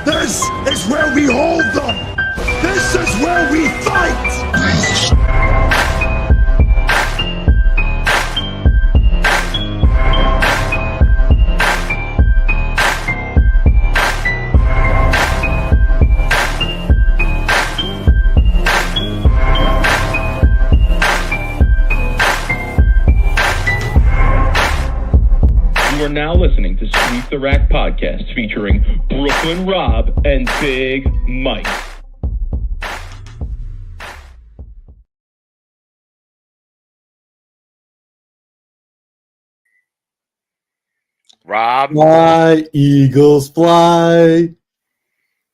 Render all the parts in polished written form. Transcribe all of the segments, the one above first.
This is where we hold them. This is where we fight. You are now listening to Sweep the Rack podcast featuring Brooklyn Rob and Big Mike. Rob, fly, Eagles fly.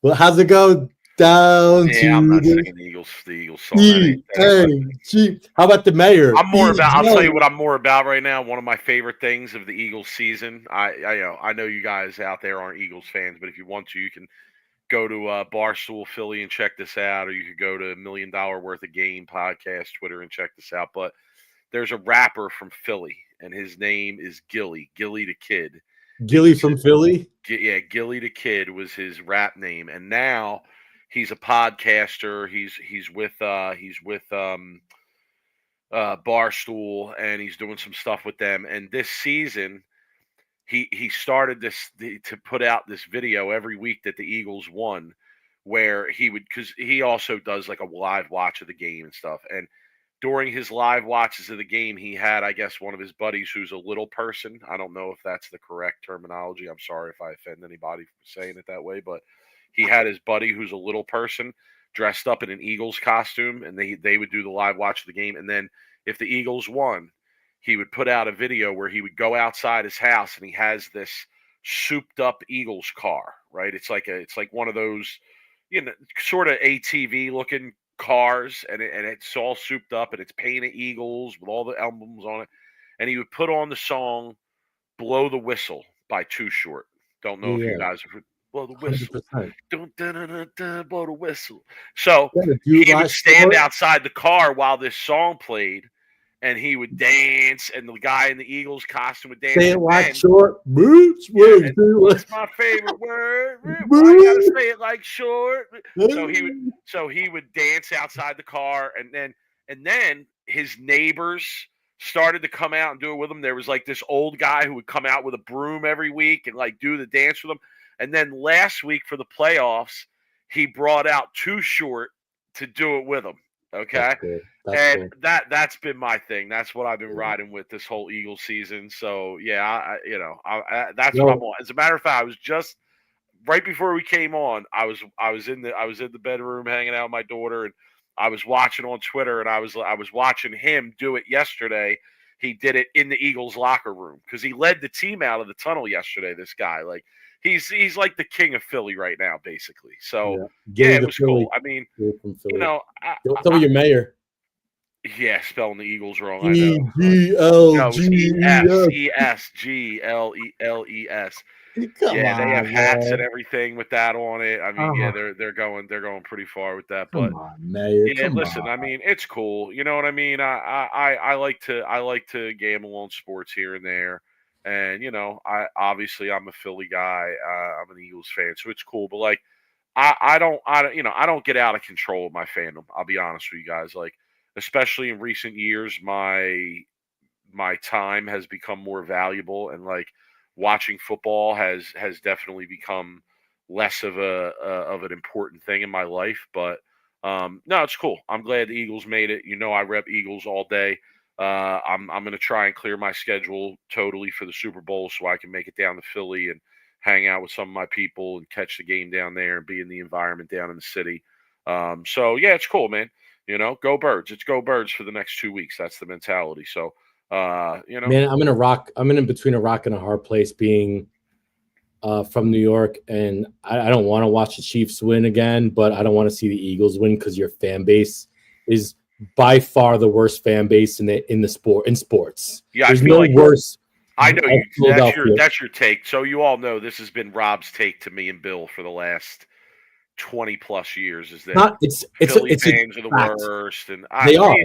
Well, how's it go? Down to I'm not the singing the Eagles song. That ain't- E-A-G. How about the mayor? I'll tell you what I'm more about right now. One of my favorite things of the Eagles season. I know you guys out there aren't Eagles fans, but if you want to, you can go to Barstool Philly and check this out, or you could go to $1 Million Worth of Game podcast Twitter and check this out. But there's a rapper from Philly, and his name is Gilly the Kid. Gilly from Philly? Yeah, Gilly the Kid was his rap name, and now he's a podcaster. He's with Barstool, and he's doing some stuff with them. And this season, he started to put out this video every week that the Eagles won, where he would, because he also does like a live watch of the game and stuff. And during his live watches of the game, he had, I guess, one of his buddies who's a little person. I don't know if that's the correct terminology. I'm sorry if I offend anybody for saying it that way, but he had his buddy who's a little person dressed up in an Eagles costume, and they would do the live watch of the game. And then if the Eagles won, he would put out a video where he would go outside his house, and he has this souped up Eagles car, right? It's like one of those, sort of ATV looking cars, and it's all souped up, and it's painted Eagles with all the emblems on it. And he would put on the song "Blow the Whistle" by Too Short. Don't know if you guys have heard "Blow the Whistle." 100%. Don't blow the whistle. So he he would stand outside the car while this song played, and he would dance, and the guy in the Eagles costume would dance. Say it like short boots. What's my favorite word? I gotta say it like short. So he would dance outside the car, and then his neighbors started to come out and do it with him. There was like this old guy who would come out with a broom every week and like do the dance with him. And then last week for the playoffs, he brought out Too Short to do it with him. Okay. That's cool. That's been my thing. That's what I've been riding with this whole Eagles season. So yeah, that's what I'm on. As a matter of fact, I was just right before we came on. I was in the bedroom hanging out with my daughter, and I was watching on Twitter, and I was watching him do it yesterday. He did it in the Eagles locker room because he led the team out of the tunnel yesterday. This guy, like he's like the king of Philly right now, basically. So yeah, it was cool. I mean, don't tell me your mayor. Yeah, spelling the Eagles wrong. I know. E-S-G-L-E-L-E-S. Yeah, they have hats and everything with that on it. I mean, they're going pretty far with that. But Mayor, listen, I mean, it's cool. You know what I mean? I like to gamble on sports here and there, and I'm a Philly guy. I'm an Eagles fan, so it's cool. But like, I don't get out of control with my fandom. I'll be honest with you guys. Like, especially in recent years, my time has become more valuable, and like watching football has definitely become less of an important thing in my life. But no, it's cool. I'm glad the Eagles made it. I rep Eagles all day. I'm going to try and clear my schedule totally for the Super Bowl so I can make it down to Philly and hang out with some of my people and catch the game down there and be in the environment down in the city. So yeah, it's cool, man. Go Birds. It's go Birds for the next 2 weeks. That's the mentality. So, man, I'm in between a rock and a hard place being from New York, and I don't want to watch the Chiefs win again, but I don't want to see the Eagles win because your fan base is by far the worst fan base in sports. Yeah, there's no worse. I know that's your take. So you all know this has been Rob's take to me and Bill for the last 20 plus years. Is that Philly fans are the worst, and they are.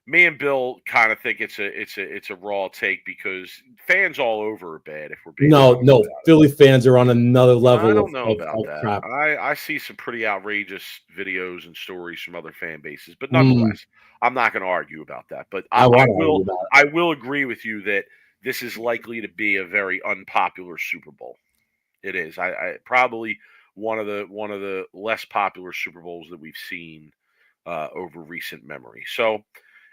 me and Bill kind of think it's a raw take because fans all over are bad. If we're being honest No, about Philly fans are on another it. I level don't know of about that. crap. I see some pretty outrageous videos and stories from other fan bases, but Mm, nonetheless, I'm not going to argue about that. But I want to argue about I will agree with you that this is likely to be a very unpopular Super Bowl. It is. I probably one of the less popular Super Bowls that we've seen over recent memory. So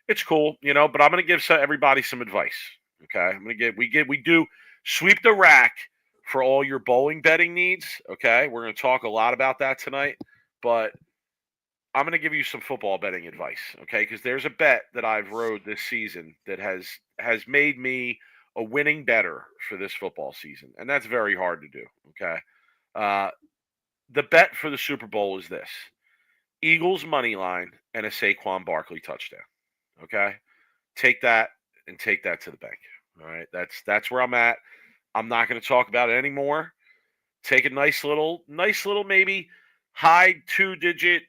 it's cool, But I'm going to give everybody some advice. Okay, I'm going to we do sweep the rack for all your bowling betting needs. Okay, we're going to talk a lot about that tonight, but I'm going to give you some football betting advice. Okay, because there's a bet that I've rode this season that has made me a winning bettor for this football season, and that's very hard to do. Okay, uh, the bet for the Super Bowl is this: Eagles money line and a Saquon Barkley touchdown. Okay, take that and take that to the bank. All right, that's where I'm at. I'm not going to talk about it anymore. Take a nice little maybe high 2-digit,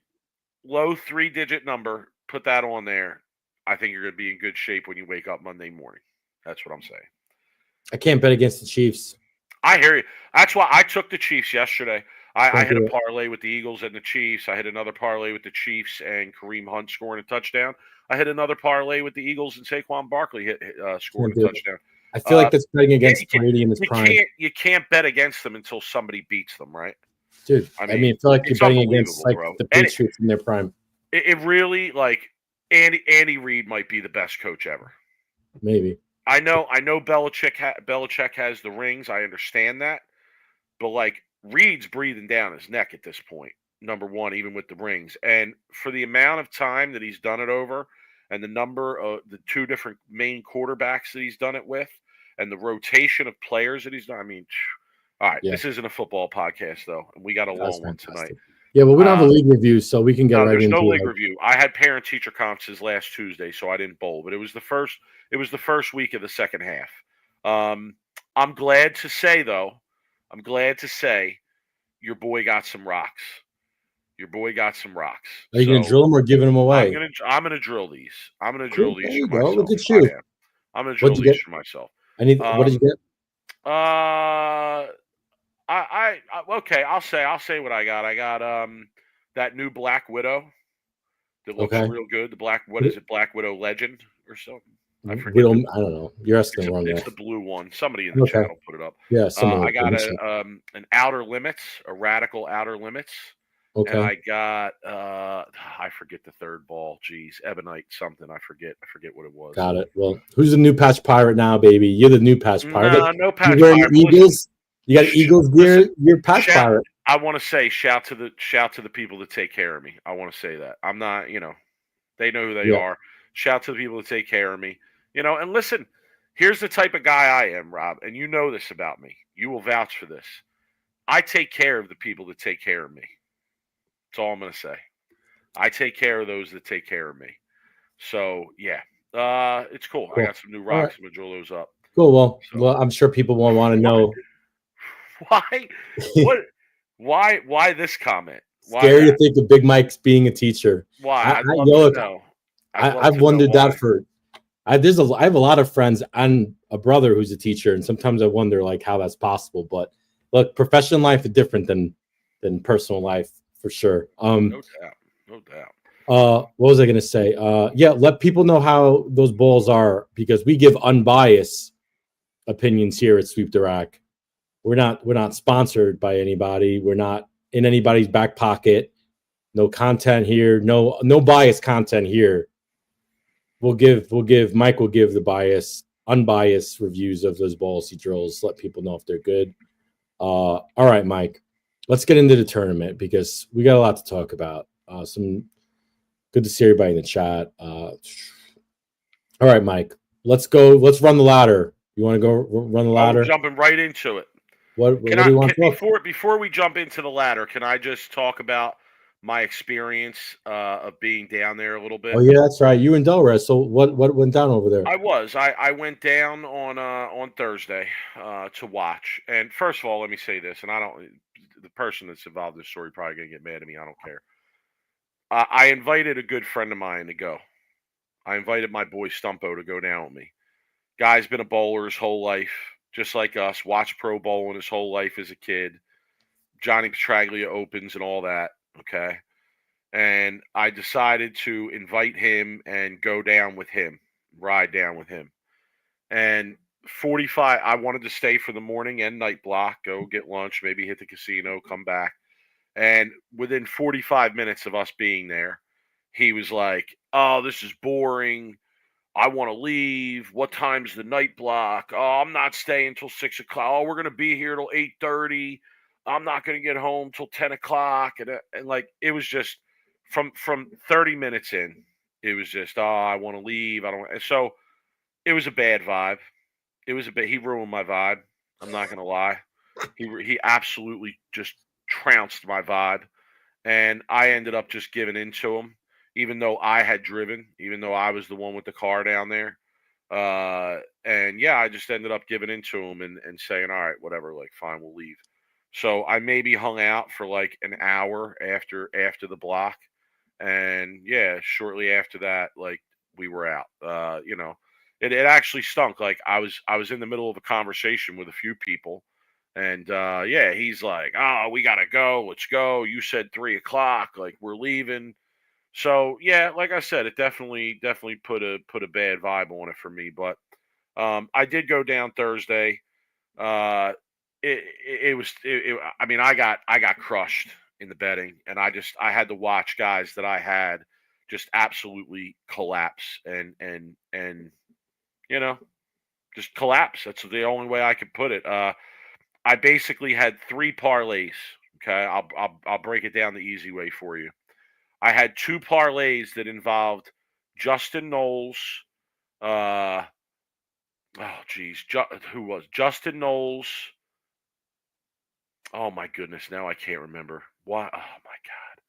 low 3-digit number. Put that on there. I think you're going to be in good shape when you wake up Monday morning. That's what I'm saying. I can't bet against the Chiefs. I hear you. That's why I took the Chiefs yesterday. I hit a parlay with the Eagles and the Chiefs. I hit another parlay with the Chiefs and Kareem Hunt scoring a touchdown. I hit another parlay with the Eagles and Saquon Barkley scoring a touchdown. I feel like that's betting against Brady in his prime. You can't bet against them until somebody beats them, right? Dude, I mean, I feel like you're betting against the Patriots in their prime. It really, Andy Reid might be the best coach ever. Maybe. I know Belichick has the rings. I understand that. But, Reid's breathing down his neck at this point, number one, even with the rings. And for the amount of time that he's done it over and the number of the two different main quarterbacks that he's done it with and the rotation of players that he's done, I mean, all right, This isn't a football podcast, though, and we got a long one tonight. Yeah, but we don't have a league review, so we can get right into it. There's no league review. I had parent-teacher conferences last Tuesday, so I didn't bowl, but it was the first week of the second half. I'm glad to say, though, your boy got some rocks. Are you going to drill them or giving them away? I'm gonna drill these. I'm gonna drill these for myself. Look at you. I'm gonna drill these for myself. What did you get? Okay. I'll say what I got. I got that new Black Widow that looks real good. What is it? Black Widow Legend or something? I forget. I don't know. You're asking the wrong guy. It's the blue one. Somebody in the channel put it up. Yeah, I got an Outer Limits, a Radical Outer Limits. Okay. And I got I forget the third ball. Geez, Ebonite something. I forget what it was. Got it. Well, who's the new patch pirate now, baby? You're the new patch pirate. No patch pirate. Eagles. You got Eagles gear. You're patch pirate. I want to say shout to the people that take care of me. I want to say that. I'm not, they know who they are. Shout to the people that take care of me. And listen, here's the type of guy I am, Rob, and you know this about me. You will vouch for this. I take care of the people that take care of me. That's all I'm going to say. I take care of those that take care of me. So, yeah. It's cool. I got some new rocks. I'm going to drill those up. Cool. Well, I'm sure people will want to know. Why this comment? Scary to think of Big Mike's being a teacher. Why? I'd love to know. I've wondered that for. I have a lot of friends and a brother who's a teacher, and sometimes I wonder how that's possible. But look, professional life is different than personal life for sure. No doubt. What was I going to say? Let people know how those bowls are because we give unbiased opinions here at Sweep the Rack. We're not sponsored by anybody. We're not in anybody's back pocket. No content here. No biased content here. Mike will give the unbiased reviews of those bowls he drills. Let people know if they're good. All right, Mike. Let's get into the tournament because we got a lot to talk about. Some good to see everybody in the chat. All right, Mike. Let's go. Let's run the ladder. You want to go run the ladder? Jumping right into it. What do you want to talk? Before we jump into the ladder, can I just talk about my experience of being down there a little bit? Oh yeah, that's right. You in Delaware. So what went down over there? I went down on Thursday to watch. And first of all, let me say this, and the person that's involved in this story probably gonna get mad at me. I don't care. I invited a good friend of mine to go. I invited my boy Stumpo to go down with me. Guy's been a bowler his whole life, just like us. Watched pro bowling his whole life as a kid. Johnny Petraglia Opens and all that. Okay. And I decided to invite him and go down with him, ride down with him. And 45, I wanted to stay for the morning and night block, go get lunch, maybe hit the casino, come back. And within 45 minutes of us being there, he was like, "Oh, this is boring. I want to leave. What time's the night block? Oh, I'm not staying until 6 o'clock. Oh, we're gonna be here till 8:30. I'm not gonna get home till 10 o'clock." And like it was just from 30 minutes in, it was just, "Oh, I want to leave. I don't." And so it was a bad vibe. It was a bit. He ruined my vibe. I'm not gonna lie. He absolutely just trounced my vibe, and I ended up just giving in to him, even though I had driven, even though I was the one with the car down there. And yeah, I just ended up giving in to him and saying, "All right, whatever, like fine, we'll leave." So I maybe hung out for like an hour after the block, and yeah, shortly after that, like we were out. It actually stunk. Like I was in the middle of a conversation with a few people, and yeah, he's like, "Oh, we gotta go. Let's go. You said 3 o'clock. Like we're leaving." So yeah, like I said, it definitely put a bad vibe on it for me. But I did go down Thursday. Uh, I mean, I got crushed in the betting, and I had to watch guys that I had just absolutely collapse and you know just collapse. That's the only way I could put it. I basically had three parlays. Okay, I'll break it down the easy way for you. I had two parlays that involved Justin Knowles. Uh, oh, geez, who was Justin Knowles? Oh my goodness, now I can't remember. What? Oh my God!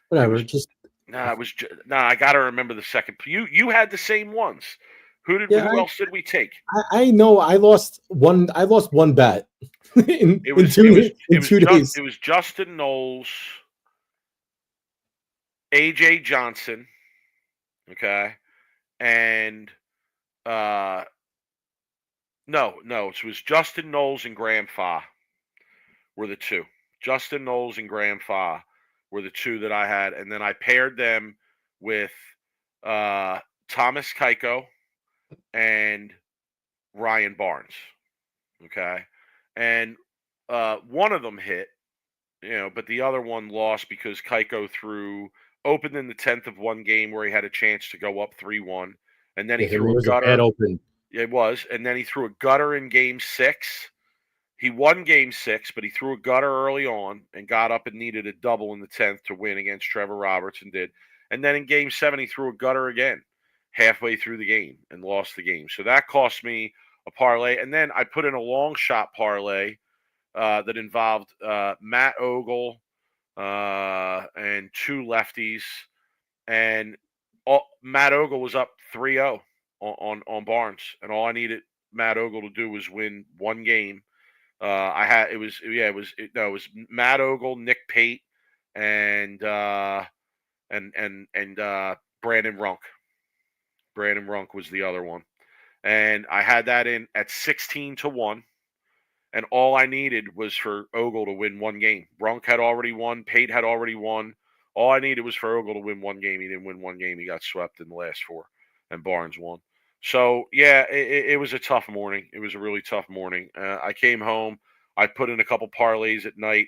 Whatever. Was, Just it was. I got to remember the second. You had the same ones. Who else did we take? I know. I lost one. I lost one bet in 2 days. It was Justin Knowles, AJ Johnson, okay, and no, it was Justin Knowles and Graham Fa were the two. Justin Knowles and Graham Fa were the two that I had, and then I paired them with Thomas Keiko and Ryan Barnes, okay, and one of them hit, but the other one lost because Keiko opened in the 10th of one game where he had a chance to go up 3-1, and then he threw a gutter. It was, and then he threw a gutter in game 6. He won game 6, but he threw a gutter early on and got up and needed a double in the 10th to win against Trevor Roberts and did. And then in game 7, he threw a gutter again halfway through the game and lost the game. So that cost me a parlay. And then I put in a long shot parlay that involved Matt Ogle and two lefties. And Matt Ogle was up 3-0 on Barnes. And all I needed Matt Ogle to do was win one game. It was Matt Ogle, Nick Pate, and Brandon Runk. Brandon Runk was the other one, and I had that in at 16-1, and all I needed was for Ogle to win one game. Runk had already won, Pate had already won. All I needed was for Ogle to win one game. He didn't win one game. He got swept in the last 4, and Barnes won. So, yeah, it was a tough morning. It was a really tough morning. I came home. I put in a couple parlays at night.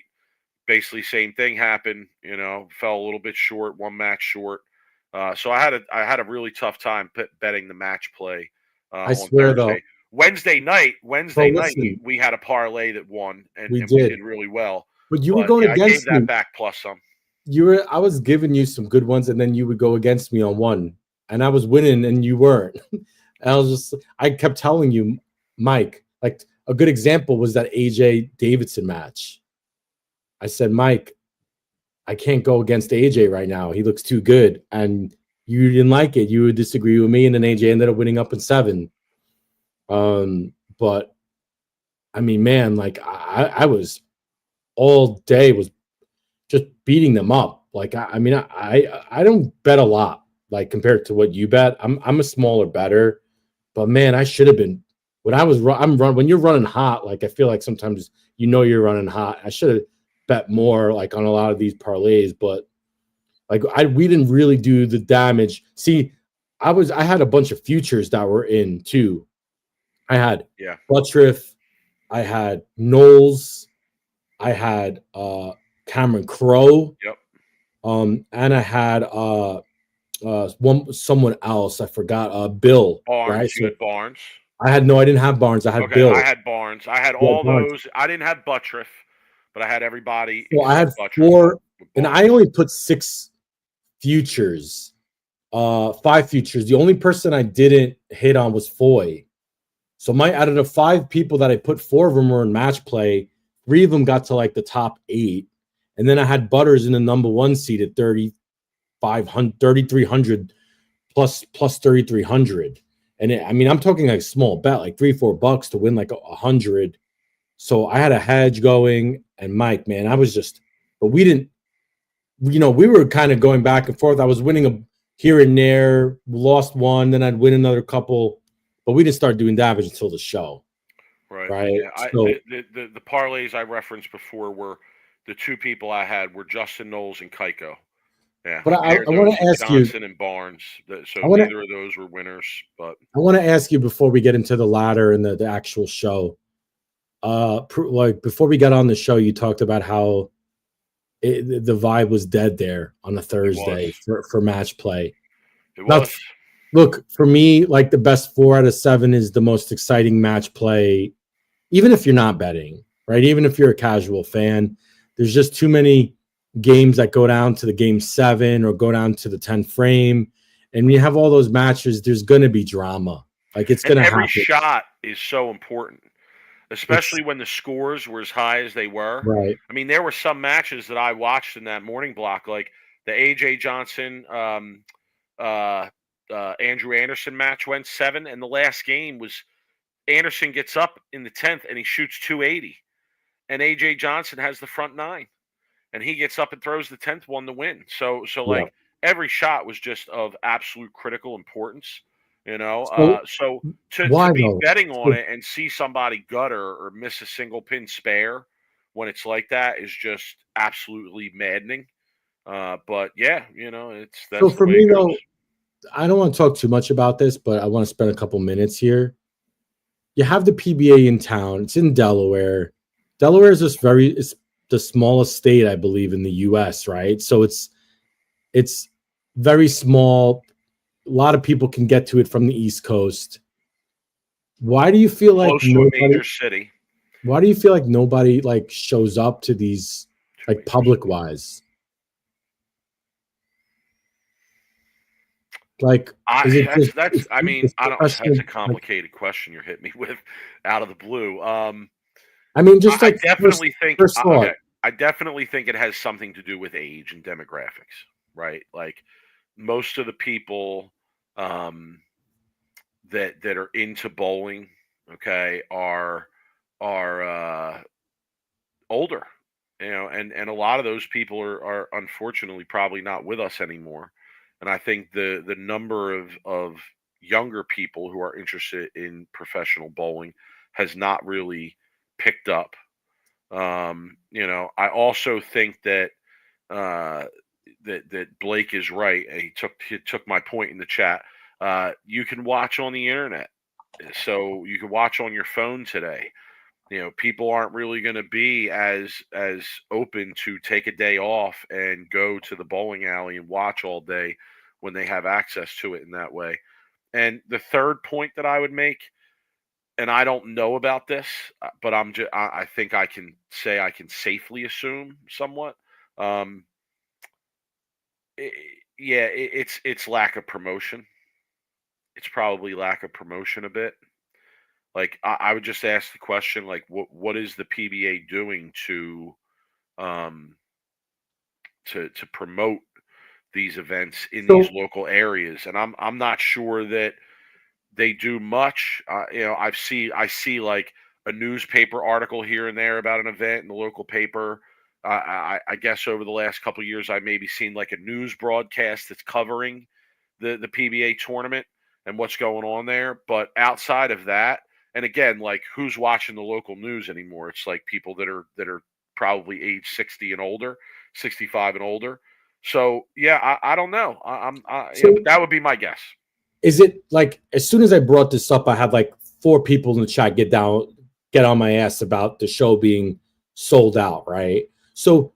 Basically, same thing happened. Fell a little bit short, one match short. So I had a really tough time betting the match play I swear, Thursday. though. Wednesday night, we had a parlay that won, and we did really well. But you were going against me. I gave that back plus some. I was giving you some good ones, and then you would go against me on one, and I was winning, and you weren't. And I kept telling you, Mike, like a good example was that AJ Davidson match. I said, Mike, I can't go against AJ right now. He looks too good. And you didn't like it. You would disagree with me, and then AJ ended up winning up in 7. But I mean, man, like I was all day was just beating them up. Like, I don't bet a lot. like compared to what you bet. I'm a smaller better, but man, I should have been when I was when you're running hot. Like I feel like sometimes you're running hot. I should have bet more like on a lot of these parlays, but like we didn't really do the damage. See, I had a bunch of futures that were in too. I had Buttriff, I had Knowles, I had Cameron Crowe. Yep. And I had someone else. I forgot. Bill. Barnes. Right? You had Barnes. I didn't have Barnes. I had Bill. I had Barnes. I had all those. I didn't have Buttriff, but I had everybody. Well, I had Buttriff 4, and I only put 6 futures. 5 futures. The only person I didn't hit on was Foy. So out of the 5 people that I put, 4 of them were in match play. 3 of them got to like the top 8. And then I had Butters in the number 1 seed at 3,300 plus 3,300. And I'm talking like small bet, like $3-4 to win like 100. So I had a hedge going, and Mike, man, but we didn't, we were kind of going back and forth. I was winning here and there, lost one, then I'd win another couple, but we didn't start doing damage until the show. Right. Yeah, the parlays I referenced before were the 2 people I had were Justin Knowles and Keiko. Yeah, but I want to ask Johnson and Barnes. So neither of those were winners. But I want to ask you before we get into the ladder and the actual show. Like before we got on the show, you talked about how the vibe was dead there on a Thursday for match play. It was. Look, for me, like the best 4 out of 7 is the most exciting match play, even if you're not betting, right? Even if you're a casual fan, there's just too many games that go down to the game 7 or go down to the 10 frame. And when you have all those matches, there's going to be drama. Like it's going to happen. Every shot is so important, especially when the scores were as high as they were. Right. I mean, there were some matches that I watched in that morning block, like the AJ Johnson, Andrew Anderson match went 7, and the last game was Anderson gets up in the 10th and he shoots 280, and AJ Johnson has the front 9, and he gets up and throws the 10th one to win. So like every shot was just of absolute critical importance, So to be betting on it and see somebody gutter or miss a single pin spare when it's like that is just absolutely maddening. But yeah, that's so for me though. I don't want to talk too much about this, but I want to spend a couple minutes here. You have the PBA in town. It's in Delaware. Delaware is it's the smallest state, I believe, in the U.S., right? So it's very small. A lot of people can get to it from the East Coast. Why do you feel like close to a major city? Why do you feel like nobody like shows up to these like public wise? Like that's a complicated question you're hitting me with out of the blue. I definitely think it has something to do with age and demographics, right? Like most of the people that are into bowling, okay, are older, and a lot of those people are unfortunately probably not with us anymore. And I think the number of younger people who are interested in professional bowling has not really picked up. I also think that that Blake is right. He took my point in the chat. You can watch on the internet, so you can watch on your phone today. People aren't really going to be as open to take a day off and go to the bowling alley and watch all day when they have access to it in that way. And the third point that I would make, and I don't know about this, but I think I can say I can safely assume somewhat. It's lack of promotion. It's probably lack of promotion a bit. Like I would just ask the question, like, what is the PBA doing to promote these events in these local areas? And I'm not sure that they do much. I see like a newspaper article here and there about an event in the local paper. I guess over the last couple of years, I maybe seen like a news broadcast that's covering the PBA tournament and what's going on there. But outside of that, and again, like who's watching the local news anymore? It's like people that are probably age 60 and older, 65 and older. So yeah, I don't know. But that would be my guess. Is it like as soon as I brought this up, I had like 4 people in the chat get on my ass about the show being sold out, right? So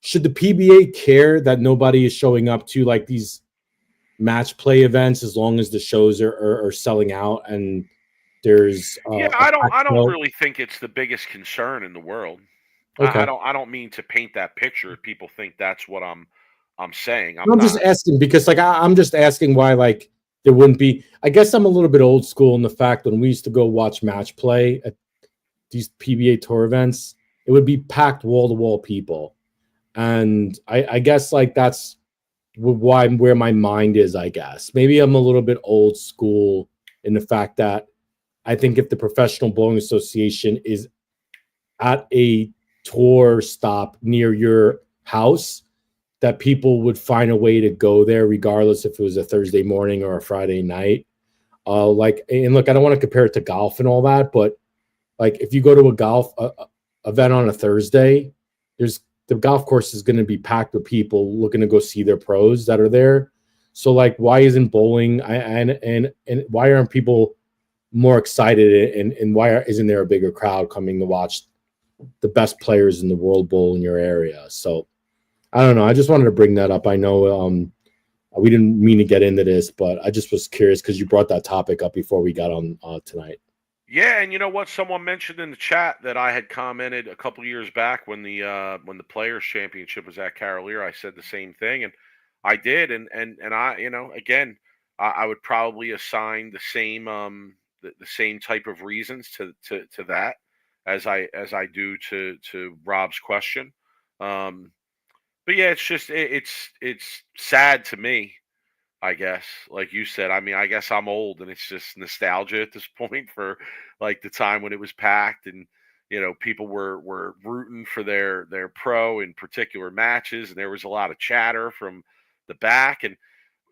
should the PBA care that nobody is showing up to like these match play events as long as the shows are selling out and there's I don't really think it's the biggest concern in the world. Okay. I don't mean to paint that picture if people think that's what I'm saying. I'm just asking because like I'm just asking why like there wouldn't be. I guess I'm a little bit old school in the fact when we used to go watch match play at these PBA tour events, it would be packed wall to wall people, and I guess like that's where my mind is. I guess maybe I'm a little bit old school in the fact that I think if the Professional Bowling Association is at a tour stop near your house, that people would find a way to go there regardless if it was a Thursday morning or a Friday night. Like, and look, I don't want to compare it to golf and all that, but like if you go to a golf event on a Thursday, the golf course is going to be packed with people looking to go see their pros that are there. So like, why isn't bowling and why aren't people more excited and why isn't there a bigger crowd coming to watch the best players in the world bowl in your area? So I don't know. I just wanted to bring that up. I know we didn't mean to get into this, but I just was curious because you brought that topic up before we got on tonight. Yeah, and you know what? Someone mentioned in the chat that I had commented a couple years back when the Players Championship was at Carolier. I said the same thing, and I did, and I, again, I would probably assign the same type of reasons to that as I do to Rob's question. But yeah, it's just it's sad to me, I guess. Like you said, I mean, I guess I'm old and it's just nostalgia at this point for like the time when it was packed and people were rooting for their pro in particular matches and there was a lot of chatter from the back. And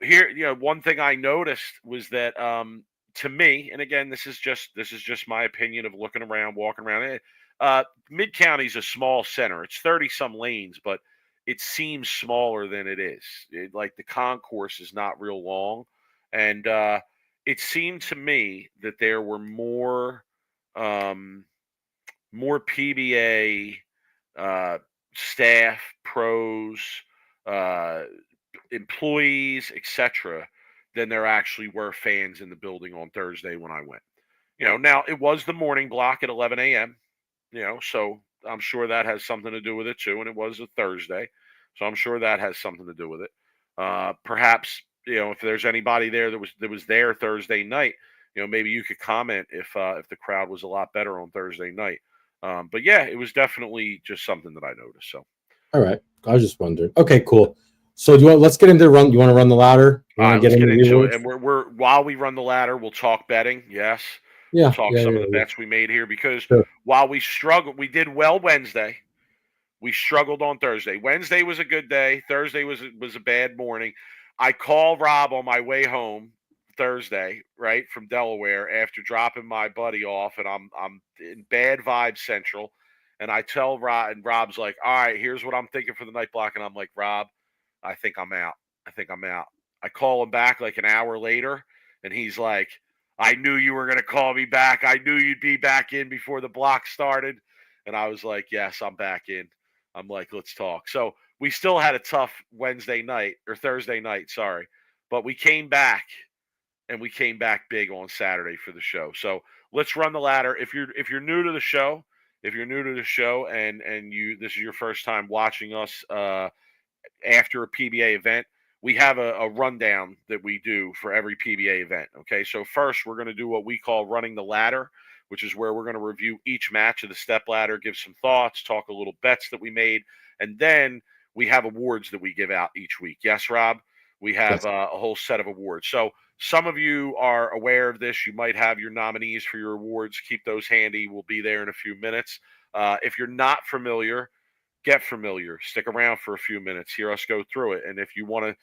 here, one thing I noticed was that to me, and again, this is just my opinion of looking around, walking around. Mid County's a small center. It's 30 some lanes, but it seems smaller than it is. Like the concourse is not real long, and it seemed to me that there were more PBA staff, pros, employees, etc., than there actually were fans in the building on Thursday when I went. Now it was the morning block at 11 a.m. So I'm sure that has something to do with it too. And it was a Thursday, so I'm sure that has something to do with it. Perhaps if there's anybody there that was there Thursday night, maybe you could comment if the crowd was a lot better on Thursday night. But yeah, it was definitely just something that I noticed. So, all right, I was just wondering. Okay, cool. So let's get into run. You want to run the ladder? All right, let's get into it. And we're while we run the ladder, we'll talk betting. Yes. Yeah. We'll talk some of the bets we made here because while we struggled, we did well Wednesday. We struggled on Thursday. Wednesday was a good day. Thursday was a bad morning. I call Rob on my way home Thursday, right, from Delaware after dropping my buddy off, and I'm in bad vibe central. And I tell Rob, and Rob's like, all right, here's what I'm thinking for the night block. And I'm like, Rob, I think I'm out. I call him back like an hour later, and he's like, I knew you were going to call me back. I knew you'd be back in before the block started. And I was like, yes, I'm back in. I'm like, let's talk. So we still had a tough Thursday night, sorry. But we came back, and we came back big on Saturday for the show. So let's run the ladder. If you're new to the show, and this is your first time watching us after a PBA event, we have a rundown that we do for every PBA event. Okay, so first we're going to do what we call running the ladder, which is where we're going to review each match of the step ladder, give some thoughts, talk a little bets that we made, and then we have awards that we give out each week. Yes, Rob? We have a whole set of awards. So some of you are aware of this. You might have your nominees for your awards. Keep those handy. We'll be there in a few minutes. If you're not familiar, get familiar, stick around for a few minutes, hear us go through it. And if you want to,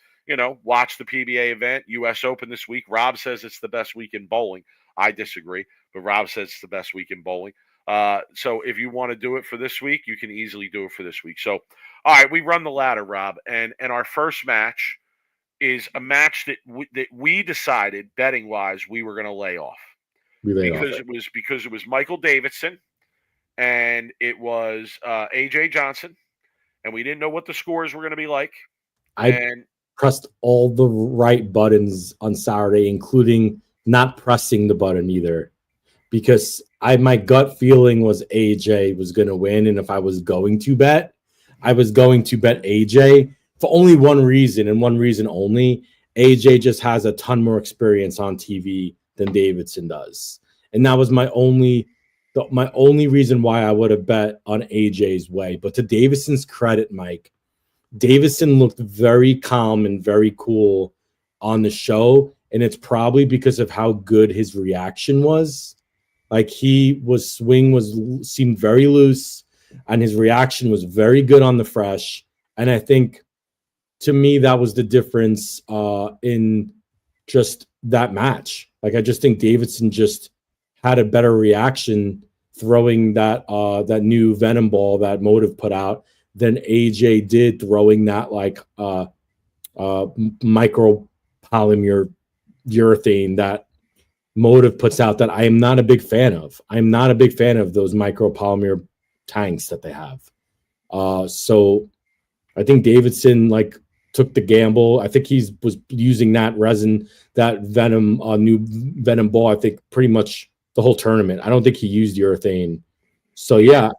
watch the PBA event, U.S. Open this week, Rob says it's the best week in bowling. I disagree, but Rob says it's the best week in bowling. So if you want to do it for this week, you can easily do it for this week. So, all right, we run the ladder, Rob, and our first match is a match that we decided betting wise we were going to lay off because it was Michael Davidson and it was AJ Johnson, and we didn't know what the scores were going to be like. I pressed all the right buttons on Saturday, including not pressing the button either, because my gut feeling was AJ was going to win, and if I was going to bet, I was going to bet AJ for only one reason, and one reason only. AJ just has a ton more experience on TV than Davidson does, and that was my only reason why I would have bet on AJ's way. But to Davidson's credit, Mike, Davison looked very calm and very cool on the show, and it's probably because of how good his reaction was. Like seemed very loose, and his reaction was very good on the fresh. And I think, to me, that was the difference in just that match. Like, I just think Davidson just had a better reaction throwing that new Venom ball that Motive put out than AJ did throwing that micropolymer urethane that Motive puts out that I am not a big fan of. I'm not a big fan of those micropolymer tanks that they have. So I think Davidson took the gamble. I think was using that resin, that Venom, new Venom ball, I think pretty much the whole tournament. I don't think he used urethane. So yeah.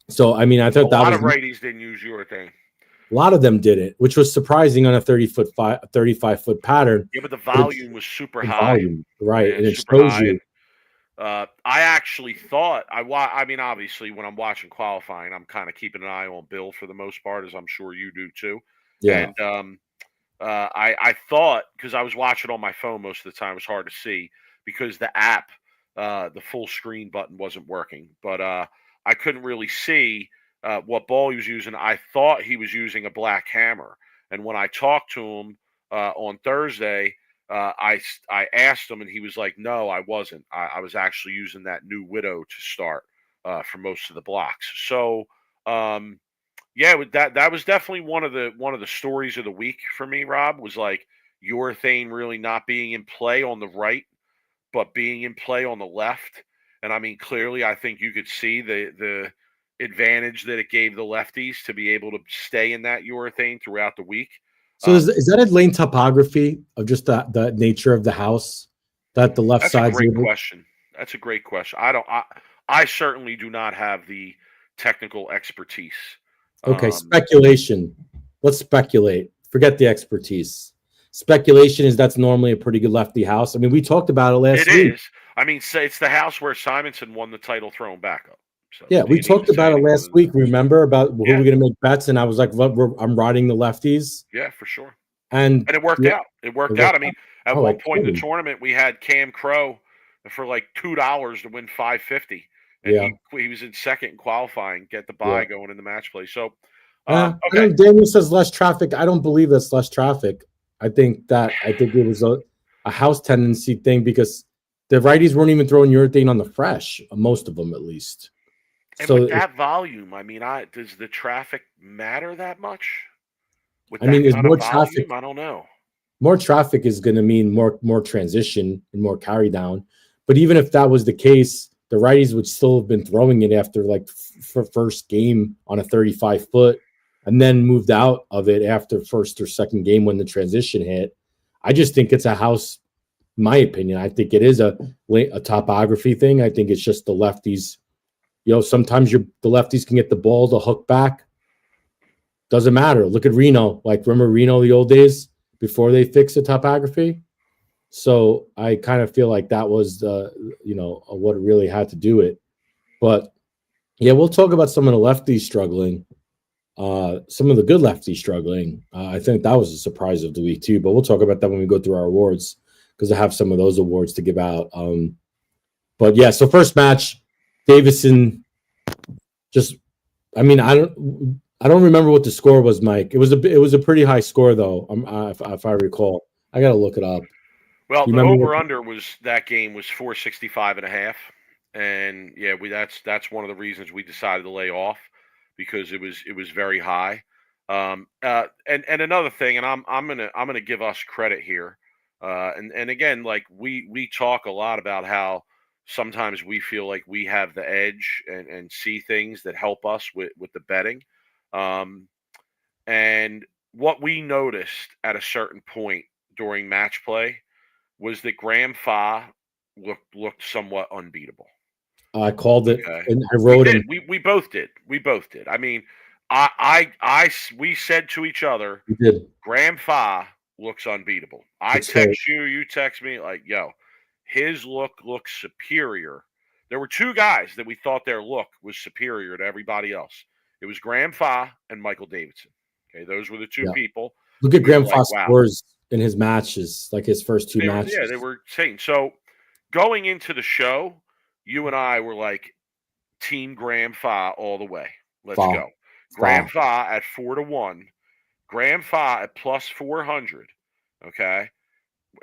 So I mean, I thought a lot of righties didn't use urethane. A lot of them did it, which was surprising on a 35-foot pattern. Yeah, but the volume was super high. Right, and it shows you. I actually thought I mean, obviously, when I'm watching qualifying, I'm kind of keeping an eye on Bill for the most part, as I'm sure you do too. Yeah. And I thought, because I was watching on my phone most of the time, it was hard to see because the app, the full screen button wasn't working, but I couldn't really see what ball he was using. I thought he was using a black hammer, and when I talked to him on Thursday, I asked him, and he was like, "No, I wasn't. I was actually using that new Widow to start for most of the blocks." So, yeah, that was definitely one of the stories of the week for me. Rob, was like urethane really not being in play on the right, but being in play on the left. And I mean, clearly, I think you could see the advantage that it gave the lefties to be able to stay in that urethane throughout the week. So is that a lane topography of just the nature of the house that the left side? That's a great question. That's a great question. I certainly do not have the technical expertise. Okay, speculation. Let's speculate. Forget the expertise. Speculation is that's normally a pretty good lefty house. I mean, we talked about it last week. It is. I mean, it's the house where Simonson won the title throwing back up. So yeah, we talked about it last week. Remember about who we're going to make bets, and I was like, I'm riding the lefties. Yeah, for sure. And it worked out. It worked out. I mean, at one point in the tournament, we had Cam Crow for like $2 to win $550, and he was in second in qualifying, get the bye going in the match play. So, okay. Daniel says less traffic. I don't believe that's less traffic. I think it was a house tendency thing because the righties weren't even throwing urethane on the fresh, most of them at least. And so with that volume, I mean, does the traffic matter that much? I mean, is more traffic? I don't know. More traffic is going to mean more transition and more carry down. But even if that was the case, the righties would still have been throwing it after first game on a 35-foot, and then moved out of it after first or second game when the transition hit. I just think it's a house. In my opinion, I think it is a topography thing. I think it's just the lefties. Sometimes the lefties can get the ball to hook back. Doesn't matter. Look at Reno. Remember Reno the old days before they fixed the topography? So I kind of feel like that was what really had to do it. But yeah, we'll talk about some of the lefties struggling. Some of the good lefties struggling. I think that was a surprise of the week too. But we'll talk about that when we go through our awards because I have some of those awards to give out. But yeah, so first match, Davison just I mean, I don't remember what the score was, Mike. It was a pretty high score though. If I recall, I gotta look it up. Well, You the remember over under was that game was 465.5, and yeah, that's one of the reasons we decided to lay off because it was very high. And another thing, and I'm gonna give us credit here, and again, like we talk a lot about how sometimes we feel like we have the edge and see things that help us with the betting, um, and what we noticed at a certain point during match play was that Graham Fa looked somewhat unbeatable. I called it Okay, and I we wrote did. him. We both did. We both did. I mean, we said to each other, He did. Graham Fa looks unbeatable. I Looks hurt. text you, you text me, like, yo, his look looks superior. There were two guys that we thought their look was superior to everybody else. It was Graham Fa and Michael Davidson. Okay, those were the two Yeah. people Look that at we were Graham like, Foss wow. scores in his matches, like his first two matches. They were saying. So going into the show, you and I were like Team Graham Fa all the way. Let's Fa. go. Graham Fa at 4-1. Graham Fa at plus 400. Okay.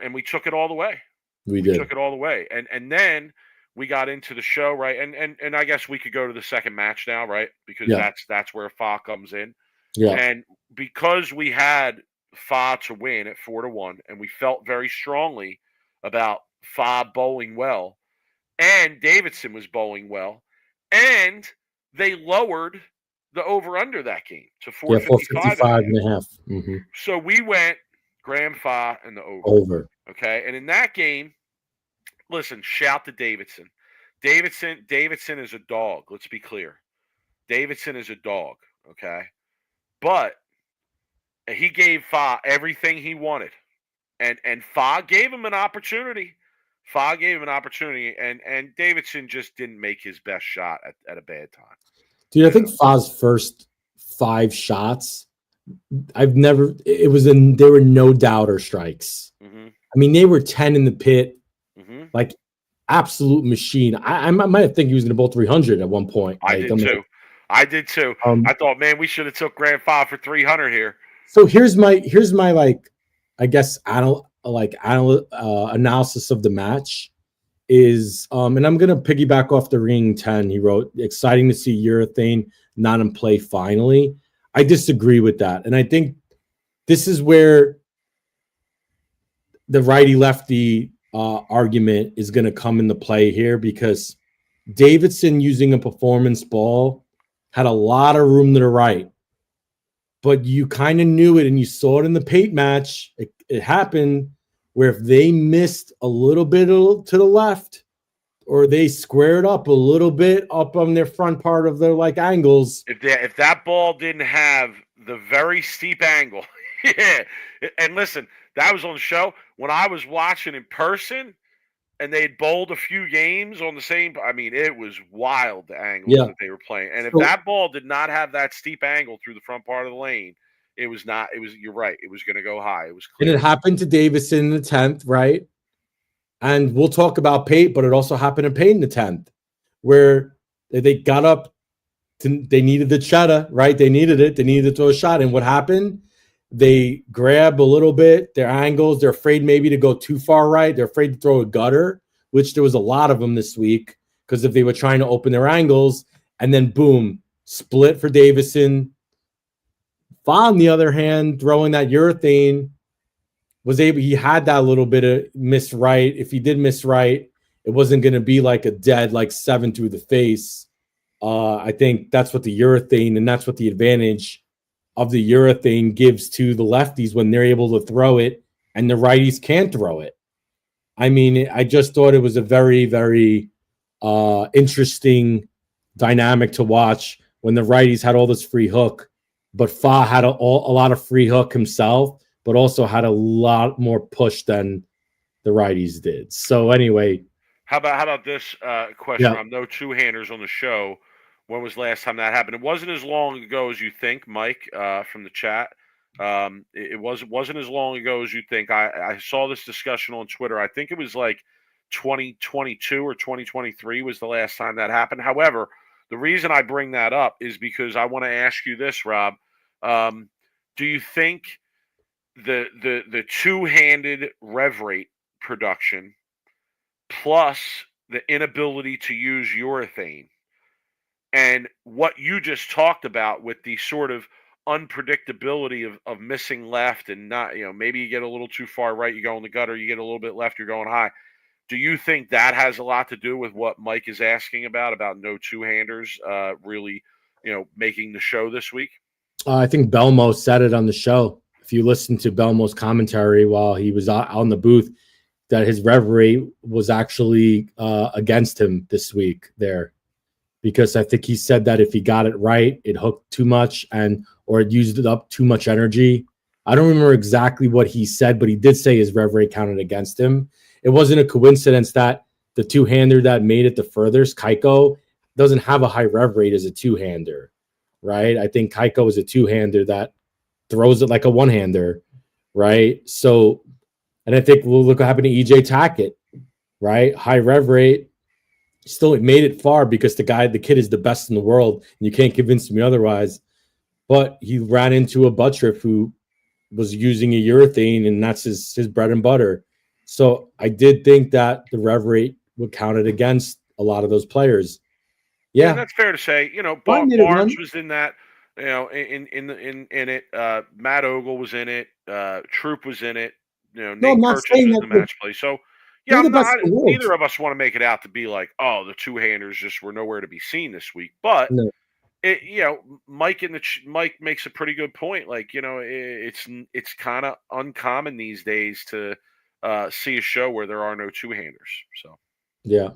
And we took it all the way. We We did. took it all the way. And then we got into the show, right? And I guess we could go to the second match now, right? Because that's where Fa comes in. Yeah. And because we had Fa to win at 4-1, and we felt very strongly about Fa bowling well, and Davidson was bowling well, and they lowered the over under that game to 455 and a half. 455 and a half. Mm-hmm. So we went Graham Fa and the over. Over. Okay. And in that game, listen, shout to Davidson. Davidson is a dog. Let's be clear. Davidson is a dog. Okay. But he gave Fa everything he wanted. And Fa gave him an opportunity. Fa gave him an opportunity, and Davidson just didn't make his best shot at a bad time. Dude, I think Fa's first 5 shots, there were no doubter strikes. Mm-hmm. I mean, they were 10 in the pit, like absolute machine. I might have think he was going to bowl 300 at one point. I did too. I thought, man, we should have took Grand 5 for 300 here. So here's my like, I guess analysis of the match is, and I'm gonna piggyback off the Ring 10. He wrote, exciting to see Urethane not in play finally. I disagree with that, and I think this is where the righty lefty argument is going to come into play here, because Davidson using a performance ball had a lot of room to the right, but you kind of knew it, and you saw it in the Pate match. It happened where if they missed a little bit to the left, or they squared up a little bit up on their front part of their angles. If that ball didn't have the very steep angle, yeah. And listen, that was on the show when I was watching in person, and they'd bowled a few games on the same. I mean, it was wild, the angles that they were playing. And if that ball did not have that steep angle through the front part of the lane, it was not. It was. You're right. It was going to go high. It was clear. And it happened to Davidson in the 10th, right? And we'll talk about Pate, but it also happened to Pate in the 10th, where they got up. They needed the cheddar, right? They needed it. They needed to throw a shot. And what happened? They grab a little bit, their angles. They're afraid maybe to go too far right. They're afraid to throw a gutter, which there was a lot of them this week, because if they were trying to open their angles, and then boom, split for Davidson. Fa, on the other hand, throwing that urethane, he had that little bit of miss right. If he did miss right, it wasn't going to be like a dead 7 through the face. I think that's what the urethane, and that's what the advantage of the urethane gives to the lefties when they're able to throw it and the righties can't throw it. I mean, I just thought it was a very, very interesting dynamic to watch when the righties had all this free hook, but Fa had a lot of free hook himself, but also had a lot more push than the righties did. So anyway. How about this question? I'm no two-handers on the show. When was the last time that happened? It wasn't as long ago as you think, Mike, from the chat. It wasn't as long ago as you think. I saw this discussion on Twitter. I think it was 2022 or 2023 was the last time that happened. However, The reason I bring that up is because I want to ask you this, Rob. Do you think the two-handed rev rate production plus the inability to use urethane and what you just talked about with the sort of unpredictability of missing left and not, maybe you get a little too far right, you go in the gutter, you get a little bit left, you're going high. Do you think that has a lot to do with what Mike is asking about no two-handers really, making the show this week? I think Belmo said it on the show. If you listen to Belmo's commentary while he was out in the booth, that his rev rate was actually against him this week there. Because I think he said that if he got it right, it hooked too much or it used up too much energy. I don't remember exactly what he said, but he did say his rev rate counted against him. It wasn't a coincidence that the two-hander that made it the furthest, Keiko, doesn't have a high rev rate as a two-hander, right? I think Keiko is a two-hander that throws it like a one-hander, right? So, and I think we'll look what happened to EJ Tackett, right? High rev rate. Still made it far because the kid is the best in the world, and you can't convince me otherwise. But he ran into a butt trip who was using a urethane, and that's his bread and butter. So I did think that the rev rate would count it against a lot of those players. Yeah, that's fair to say. Barnes was in that. In it. Matt Ogle was in it. Troop was in it. Nate Purchase was in the match play. So. Yeah, neither of us want to make it out to be like, oh, the two-handers just were nowhere to be seen this week. But Mike makes a pretty good point. Like, it's kind of uncommon these days to see a show where there are no two-handers. So yeah,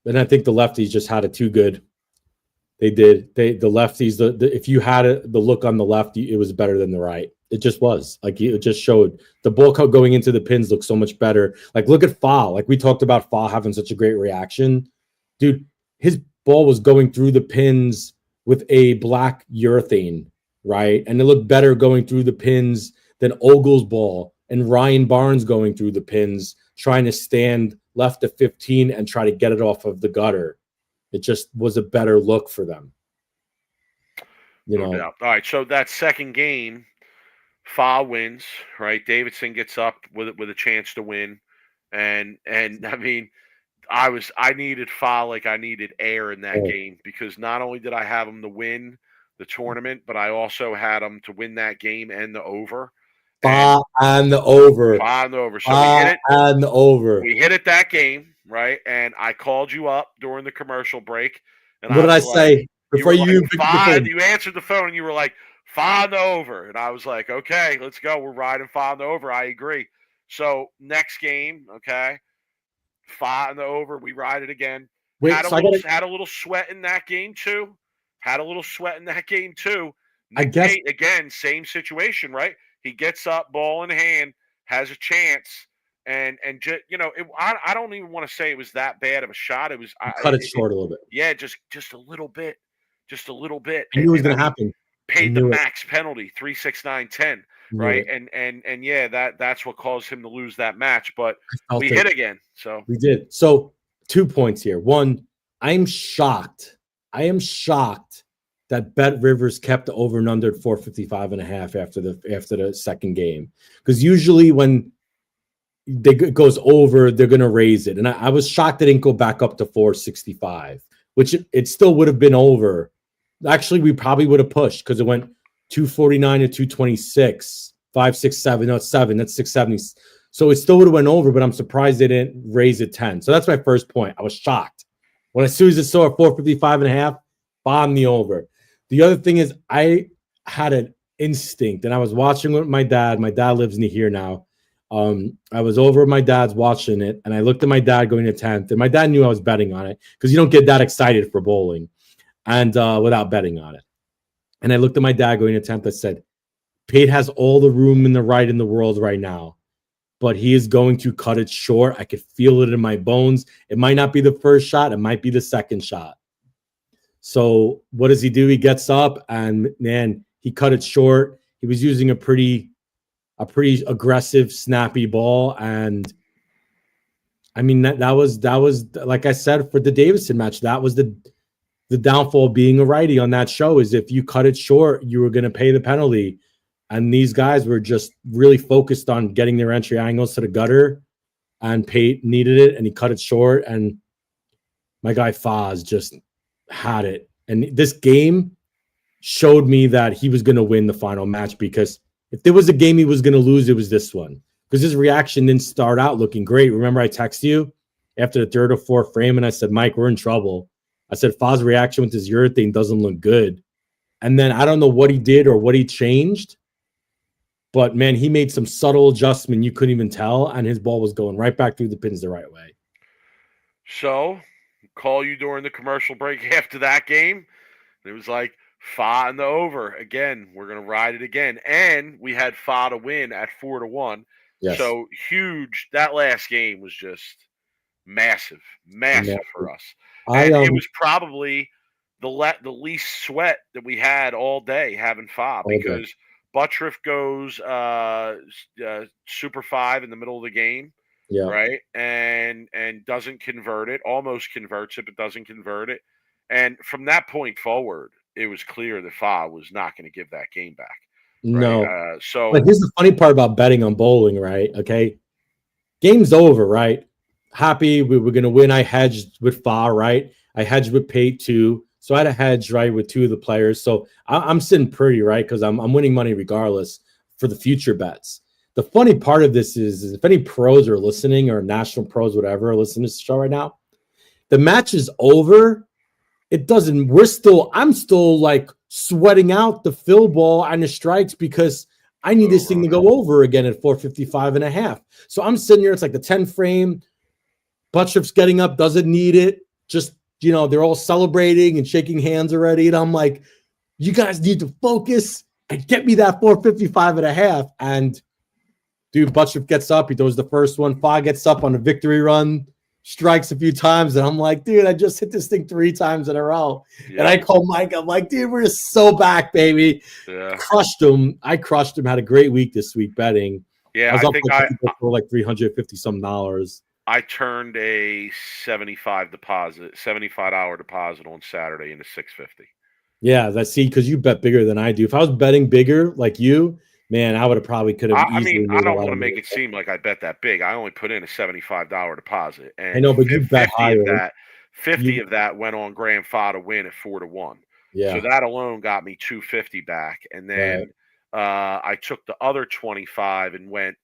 and I think the lefties just had it too good. They did. The lefties. If you had the look on the left, it was better than the right. It just was. Like, it just showed the ball going into the pins looked so much better. Like, look at Fa. Like, we talked about Fa having such a great reaction. Dude, his ball was going through the pins with a black urethane, right? And it looked better going through the pins than Ogle's ball and Ryan Barnes going through the pins, trying to stand left of 15 and try to get it off of the gutter. It just was a better look for them. No doubt. All right, so that second game, Fa wins, right? Davidson gets up with a chance to win, and I mean, I needed Fa like I needed air in that game, because not only did I have him to win the tournament, but I also had him to win that game and the over. Fa and the over. Fa and the over. So we hit it. And the over. We hit it that game, right? And I called you up during the commercial break. And what did I say before you? You answered the phone and you were like, Fa and the over. And I was like, okay, let's go. We're riding Fa and the over. I agree. So next game, okay, Fa and the over. We ride it again. Wait, had a little sweat in that game too. I guess again, same situation, right? He gets up, ball in hand, has a chance, and just, I don't even want to say it was that bad of a shot. It was cut it short a little bit. Yeah, just a little bit, I knew it was going to happen. Paid the max penalty, 3-6-9-10, right? And yeah, that's what caused him to lose that match. But we hit again, so we did. So 2 points here. One, I am shocked that Bet Rivers kept the over and under at 455.5 after the second game, because usually when it goes over, they're going to raise it, and I was shocked they didn't go back up to 465, which it still would have been over. Actually, we probably would have pushed, because it went 249 to 226, 567, no, 7, that's 670. So it still would have went over, but I'm surprised they didn't raise it 10. So that's my first point. I was shocked. As soon as it saw 455.5, bomb the over. The other thing is, I had an instinct, and I was watching with my dad. My dad lives near here now. I was over at my dad's watching it, and I looked at my dad going to 10th, and my dad knew I was betting on it, because you don't get that excited for bowling and without betting on it. And I looked at my dad going to 10th. I said, Pate has all the room in the right in the world right now, but he is going to cut it short. I could feel it in my bones. It might not be the first shot. It might be the second shot. So what does he do? He gets up, and man, he cut it short. He was using a pretty aggressive, snappy ball. And I mean, that was like I said for the Davidson match, that was the the downfall of being a righty on that show is if you cut it short, you were going to pay the penalty. And these guys were just really focused on getting their entry angles to the gutter, and Pate needed it, and he cut it short. And my guy Foz just had it. And this game showed me that he was going to win the final match, because if there was a game he was going to lose, it was this one. Because his reaction didn't start out looking great. Remember, I texted you after the third or fourth frame, and I said, Mike, we're in trouble. I said, Foz's reaction with his urethane doesn't look good. And then I don't know what he did or what he changed, but, man, he made some subtle adjustment you couldn't even tell, and his ball was going right back through the pins the right way. So, call you during the commercial break after that game. It was like, Fa and the over. Again, we're going to ride it again. And we had Fa to win at 4-1. Yes. So, huge. That last game was just massive for us. And it was probably the least sweat that we had all day having Fa, because Buttriff goes Super 5 in the middle of the game, right? And doesn't convert it, almost converts it, but doesn't convert it. And from that point forward, it was clear that Fa was not going to give that game back. Right? No. But here's the funny part about betting on bowling, right? Okay. Game's over, right? Happy we were going to win. I hedged with Fa, right? I hedged with Pate too. So I had a hedge, right, with two of the players. So I'm sitting pretty, right, because I'm winning money regardless for the future bets. The funny part of this is if any pros are listening, or national pros, whatever, are listening to this show right now, the match is over. I'm still like sweating out the fill ball and the strikes, because I need this thing to go over again at 455.5. So I'm sitting here. It's like the 10 frame. Buttriff's getting up, doesn't need it. Just, they're all celebrating and shaking hands already. And I'm like, you guys need to focus and get me that 455.5. And dude, Buttriff gets up. He throws the first one. Fa gets up on a victory run, strikes a few times. And I'm like, dude, I just hit this thing 3 times in a row. Yeah. And I call Mike. I'm like, dude, we're just so back, baby. Yeah. Crushed him. I crushed him. Had a great week this week betting. Yeah, I think for like $350 some dollars. I turned a $75 deposit on Saturday into $650. Yeah, because you bet bigger than I do. If I was betting bigger like you, man, I would have probably could have. I don't want to make it seem like I bet that big. I only put in a $75 deposit, and I know, but you bet higher. 50 of that went on Grand Fa to win at 4-1. Yeah, so that alone got me $250 back, and then I took the other 25 and went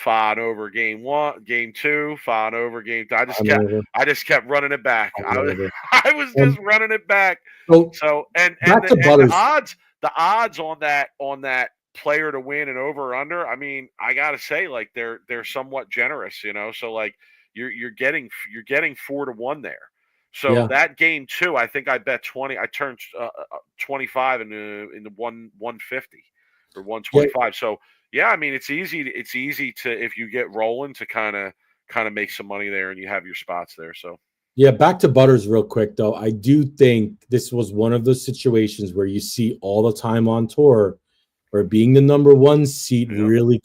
Fa over game 1, game 2, Fa over game 2. I just kept running it back. I was just running it back. So the odds on that player to win and over or under, I mean, I gotta say, like, they're somewhat generous, So like you're getting 4-1 there. So that game 2, I think I bet 20. I turned 25 into 150 or 125. So yeah, I mean, it's easy to, if you get rolling, to kind of make some money there, and you have your spots there. So yeah, back to Butters real quick though. I do think this was one of those situations where you see all the time on tour, where being the number 1 seed really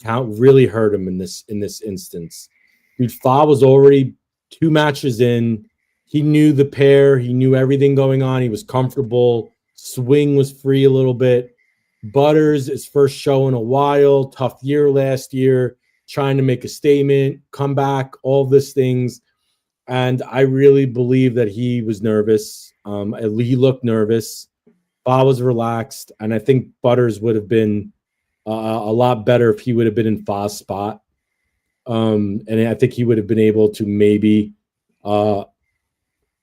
hurt him in this instance. Dude, Fa was already 2 matches in. He knew the pair. He knew everything going on. He was comfortable. Swing was free a little bit. Butters, his first show in a while, tough year last year, trying to make a statement, come back, all these things. And I really believe that he was nervous. He looked nervous. Fa was relaxed. And I think Butters would have been a lot better if he would have been in Fa's spot. And I think he would have been able to maybe do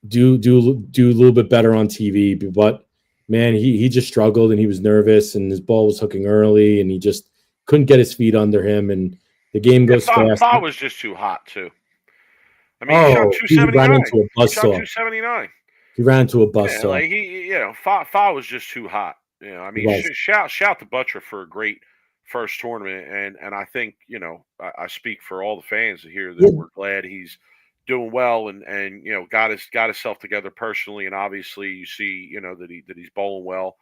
a little bit better on TV. But man, he just struggled, and he was nervous, and his ball was hooking early, and he just couldn't get his feet under him, and the game goes fast. Fa was just too hot too. I mean, he shot 279. He ran into a buzzsaw. Like Fa was just too hot. I mean, shout to Buttriff for a great first tournament, and I think I speak for all the fans here that we're glad he's doing well and got himself together personally, and obviously you see that he's bowling well.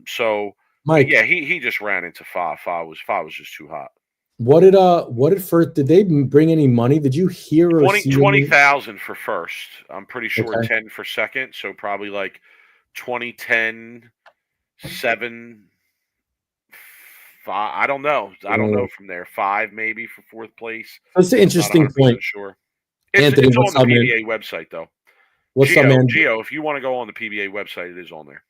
So Mike, he just ran into Fa. Fa was just too hot. What did first? Did they bring any money? Did you hear 20,000 for first? I'm pretty sure 10 for second. So probably like 2010, 7, 5. I don't know. I don't know from there. 5 maybe for 4th place. That's an Not interesting 100% point. sure. Anthony, It's on what's the up, man? PBA website though. What's up, man? Gio, if you want to go on the PBA website, it is on there.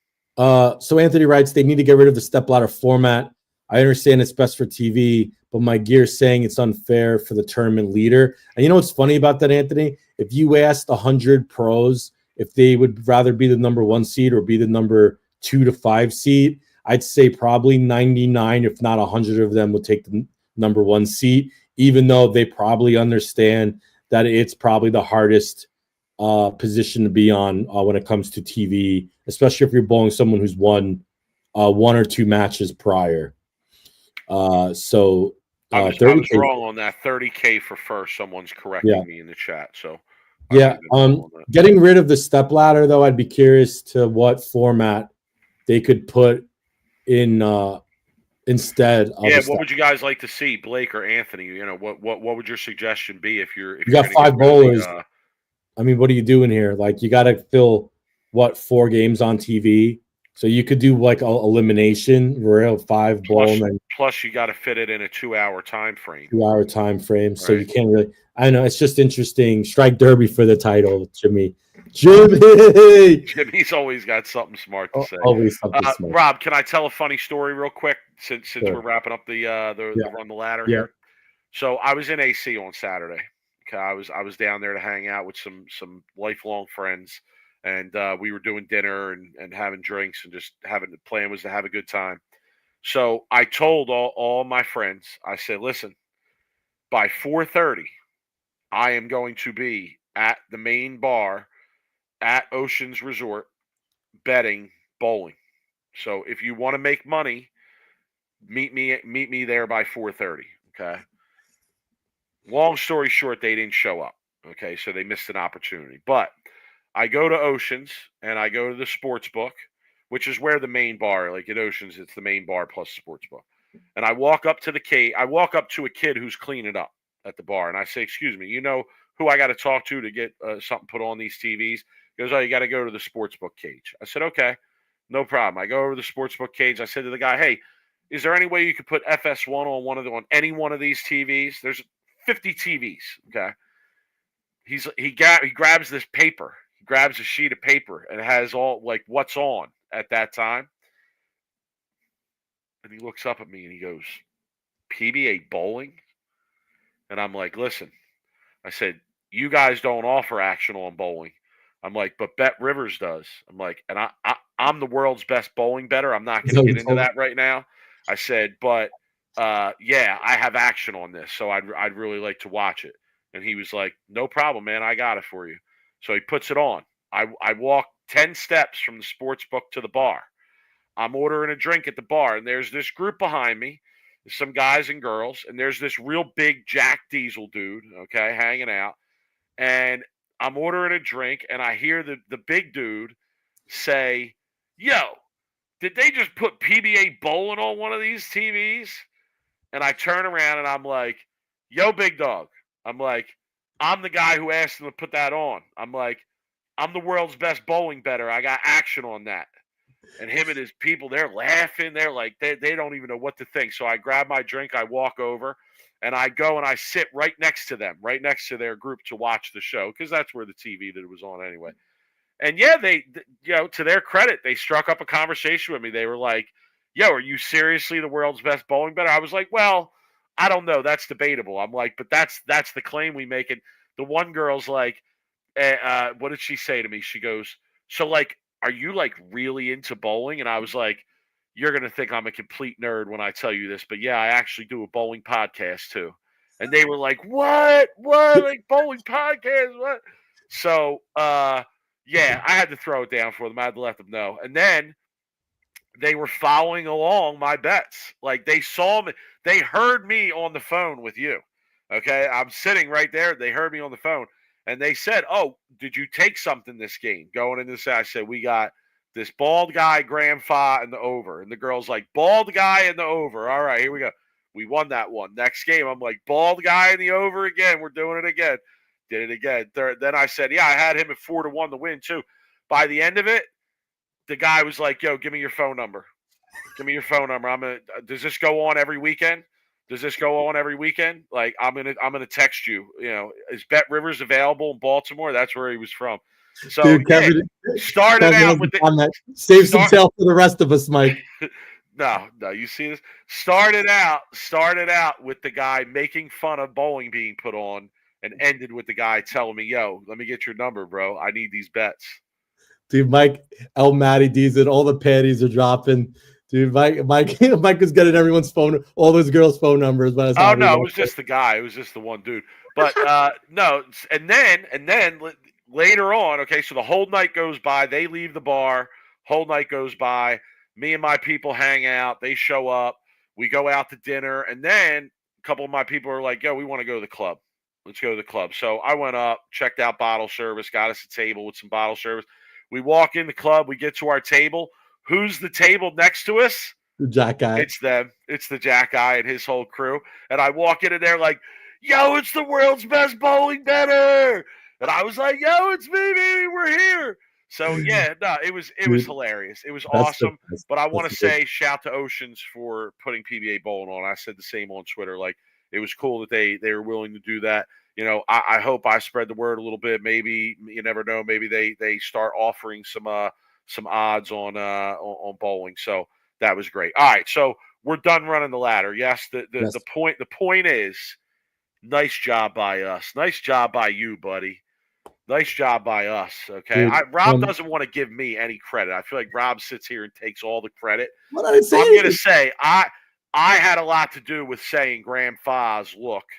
So Anthony writes, they need to get rid of the stepladder format. I understand it's best for TV, but my gear's saying it's unfair for the tournament leader. And you know what's funny about that, Anthony? If you asked 100 pros if they would rather be the number 1 seed or be the number 2 to 5 seed, I'd say probably 99, if not 100 of them would take the number 1 seat, even though they probably understand that it's probably the hardest position to be on when it comes to TV, especially if you're bowling someone who's won 1 or 2 matches prior. I was 30K. wrong on that. 30K for first. Someone's correcting me in the chat. So getting rid of the stepladder though, I'd be curious to what format they could put in instead of what would you guys like to see, Blake or Anthony? You know, what would your suggestion be if you got 5 bowlers? I mean, what are you doing here? Like, you got to fill 4 games on TV, so you could do like a elimination, real 5 bowl, plus you got to fit it in a 2-hour time frame. 2-hour time frame, right. So you can't really. I know it's just interesting. Strike Derby for the title, Jimmy. Jimmy's always got something smart to say. Always something smart. Rob, can I tell a funny story real quick since we're wrapping up the run the ladder here? So I was in AC on Saturday. Okay, I was down there to hang out with some lifelong friends, and we were doing dinner and having drinks and just the plan was to have a good time. So I told all my friends, I said, listen, by 4:30, I am going to be at the main bar at Oceans Resort betting bowling. So if you want to make money, meet me there by 4:30. Okay. Long story short, they didn't show up. Okay, so they missed an opportunity. But I go to Oceans and I go to the sports book, which is where the main bar, like at Oceans, it's the main bar plus sports book. And I walk up to the cage. I walk up to a kid who's cleaning up at the bar, and I say, "Excuse me, you know who I got to talk to get something put on these TVs?" He goes, "Oh, you got to go to the sports book cage." I said, "Okay, no problem." I go over to the sports book cage. I said to the guy, "Hey, is there any way you could put FS1 on any one of these TVs? There's 50 TVs." Okay. He grabs this paper. He grabs a sheet of paper and it has all like what's on at that time. And he looks up at me and he goes, "PBA bowling?" And I'm like, "Listen," I said, "you guys don't offer action on bowling." I'm like, "But Bet Rivers does." I'm like, "And I'm the world's best bowling better. I'm not going to get into that right now." I said, "But yeah, I have action on this, so I'd really like to watch it." And he was like, "No problem, man. I got it for you." So he puts it on. I walk 10 steps from the sports book to the bar. I'm ordering a drink at the bar, and there's this group behind me, some guys and girls, and there's this real big Jack Diesel dude, okay, hanging out. And I'm ordering a drink, and I hear the big dude say, "Yo, did they just put PBA bowling on one of these TVs?" And I turn around and I'm like, "Yo, big dog." I'm like, "I'm the guy who asked him to put that on." I'm like, "I'm the world's best bowling bettor. I got action on that." And him and his people, they're laughing. They're like, they don't even know what to think. So I grab my drink, I walk over, and I go and I sit right next to them, right next to their group to watch the show, because that's where the TV that it was on anyway. And yeah, they, to their credit, they struck up a conversation with me. They were like, "Yo, are you seriously the world's best bowling bettor?" I was like, "Well, I don't know. That's debatable." I'm like, "But that's the claim we make." And the one girl's like, what did she say to me? She goes, "So like, are you like really into bowling?" And I was like, "You're going to think I'm a complete nerd when I tell you this, but yeah, I actually do a bowling podcast too." And they were like, What, like bowling podcast? What?" So, yeah, I had to throw it down for them. I had to let them know. And then they were following along my bets. Like they saw me, they heard me on the phone with you. Okay. I'm sitting right there. They heard me on the phone and they said, "Oh, did you take something this game?" Going into this, I said, "We got this bald guy, Graham Fa, and the over." And the girl's like, "Bald guy and the over. All right, here we go." We won that one. Next game, I'm like, "Bald guy and the over again. We're doing it again." Did it again. Then I said, "Yeah, I had him at 4-1 to win too." By the end of it, the guy was like, "Yo, give me your phone number. Give me your phone number. Does this go on every weekend? Does this go on every weekend? Like, I'm gonna text you. You know, is Bet Rivers available in Baltimore? That's where he was from. So Dude, Kevin, started out with save some tail for the rest of us, Mike. No, you see this? Started out with the guy making fun of bowling being put on, and ended with the guy telling me, "Yo, let me get your number, bro. I need these bets." Dude, Mike, El Matty D's and all the panties are dropping. Dude, Mike was getting everyone's phone, all those girls' phone numbers. Oh no, it was just the guy. It was just the one dude. But no, and then later on, okay, so the whole night goes by. They leave the bar. Whole night goes by. Me and my people hang out. They show up. We go out to dinner, and then a couple of my people are like, "Yo, we want to go to the club. Let's go to the club." So I went up, checked out bottle service, got us a table with some bottle service. We walk in the club. We get to our table. Who's the table next to us? The Jack guy. It's them. It's the Jack guy and his whole crew. And I walk in and they're like, "Yo, it's the world's best bowling better." And I was like, "Yo, it's me, baby. We're here." So yeah, no, it was hilarious. It was awesome. But I want to say shout to Oceans for putting PBA bowling on. I said the same on Twitter. Like, it was cool that they were willing to do that. You know, I hope I spread the word a little bit. Maybe, you never know. Maybe they start offering some odds on bowling. So that was great. All right, so we're done running the ladder. Yes, the point is, nice job by us. Nice job by you, buddy. Nice job by us. Okay, Dude, Rob doesn't want to give me any credit. I feel like Rob sits here and takes all the credit. What I say? I'm going to say I had a lot to do with saying Graham Foz looks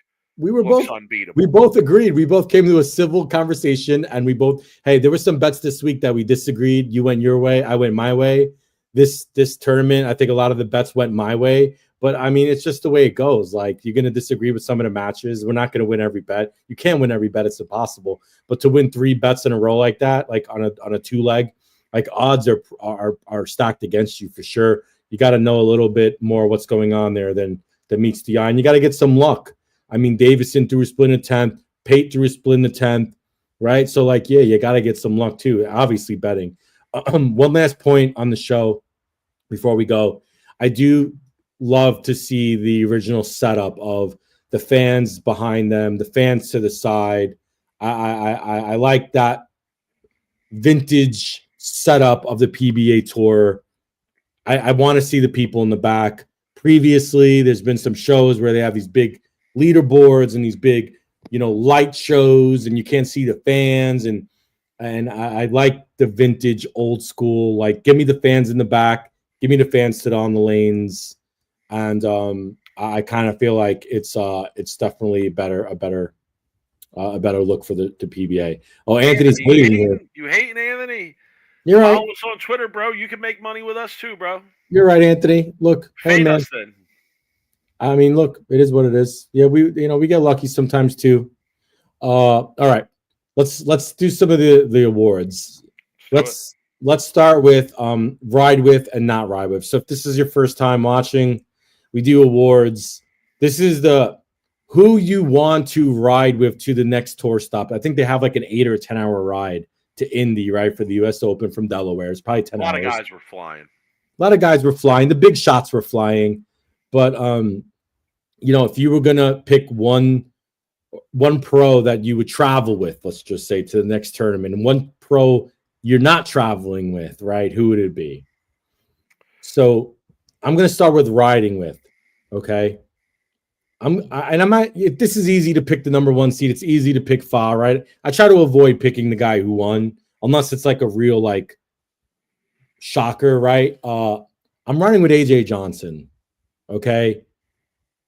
unbeatable. We both agreed. We both came to a civil conversation, and we both, hey, there were some bets this week that we disagreed. You went your way, I went my way. This tournament, I think a lot of the bets went my way. But I mean, it's just the way it goes. Like, you're going to disagree with some of the matches. We're not going to win every bet. You can't win every bet. It's impossible. But to win 3 bets in a row like that, like on a 2-leg, like, odds are stacked against you for sure. You got to know a little bit more what's going on there than meets the eye. And you got to get some luck. I mean, Davison threw a split in the 10th. Pate threw a split in the 10th, right? So, like, yeah, you got to get some luck too. Obviously, betting. One last point on the show before we go. I do love to see the original setup of the fans behind them, the fans to the side. I like that vintage setup of the PBA Tour. I want to see the people in the back. Previously, there's been some shows where they have these big leaderboards and these big, light shows, and you can't see the fans. And I like the vintage, old school. Like, give me the fans in the back. Give me the fans sit on the lanes. And I kind of feel like it's definitely a better look for the PBA. Oh, Anthony's hating. You hating, Anthony? You're right. Follow us on Twitter, bro. You can make money with us too, bro. You're right, Anthony. Look, hey man. I mean, look, it is what it is. Yeah, we get lucky sometimes too. All right, let's do some of the awards. Let's start with ride with and not ride with. So if this is your first time watching, we do awards. This is the who you want to ride with to the next tour stop. I think they have like an 8 or 10 hour ride to Indy, right, for the U.S. Open from Delaware. It's probably 10 hours. A lot of guys were flying. A lot of guys were flying. The big shots were flying. But, if you were going to pick one pro that you would travel with, let's just say, to the next tournament, and one pro you're not traveling with, right, who would it be? So I'm going to start with riding with, okay? If this is easy to pick the number 1 seed, it's easy to pick Fa, right? I try to avoid picking the guy who won, unless it's like a real, like, shocker, right? I'm running with AJ Johnson, okay?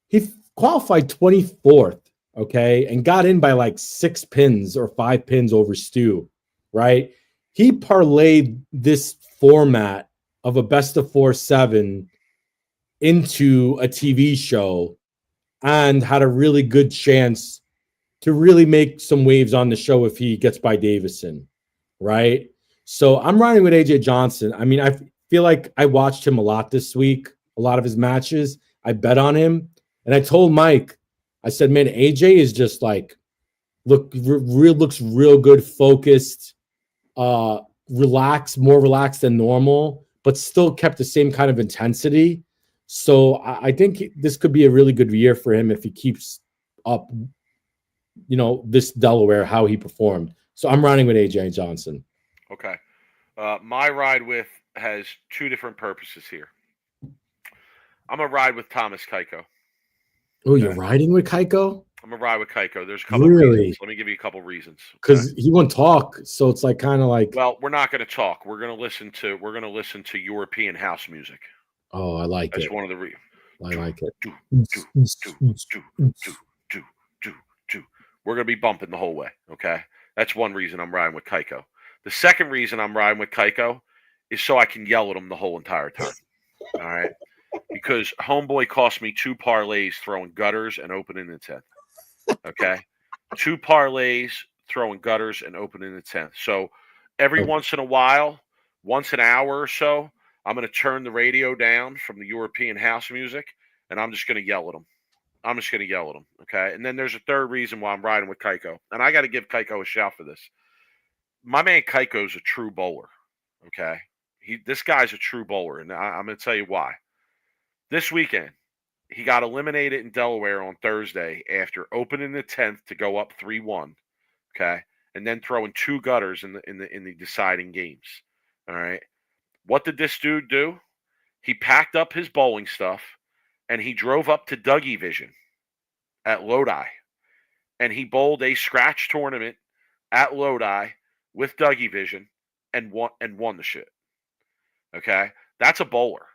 He qualified 24th, okay, and got in by like 6 pins or 5 pins over Stu, right? He parlayed this format of a best of 4-7 into a TV show and had a really good chance to really make some waves on the show if he gets by Davison, right? So I'm riding with AJ Johnson. I mean, I feel like I watched him a lot this week, a lot of his matches. I bet on him. And I told Mike, I said, man, AJ is just like, looks real good, focused, more relaxed than normal, but still kept the same kind of intensity. So I think this could be a really good year for him if he keeps up, this Delaware, how he performed. So I'm riding with AJ Johnson. Okay. My ride with has two different purposes here. I'm going to ride with Thomas Keiko. Oh, you're riding with Keiko? I'm going to ride with Keiko. There's a couple of reasons. Let me give you a couple of reasons. Because he won't talk, so it's like kind of like. Well, we're not going to talk. We're going to listen to European house music. Oh, I like it. That's one of the reasons. I like it. We're going to be bumping the whole way, okay? That's one reason I'm riding with Keiko. The second reason I'm riding with Keiko is so I can yell at him the whole entire time, all right? Because homeboy cost me 2 parlays throwing gutters and opening the 10th, okay? 2 parlays throwing gutters and opening the 10th. So every once in a while, once an hour or so, I'm going to turn the radio down from the European house music, and I'm just going to yell at him. Okay? And then there's a third reason why I'm riding with Keiko. And I got to give Keiko a shout for this. My man Keiko's a true bowler, okay? This guy's a true bowler, and I'm going to tell you why. This weekend, he got eliminated in Delaware on Thursday after opening the 10th to go up 3-1, okay? And then throwing 2 gutters in the deciding games, all right? What did this dude do? He packed up his bowling stuff, and he drove up to Dougie Vision at Lodi, and he bowled a scratch tournament at Lodi with Dougie Vision and won the shit. Okay? That's a bowler.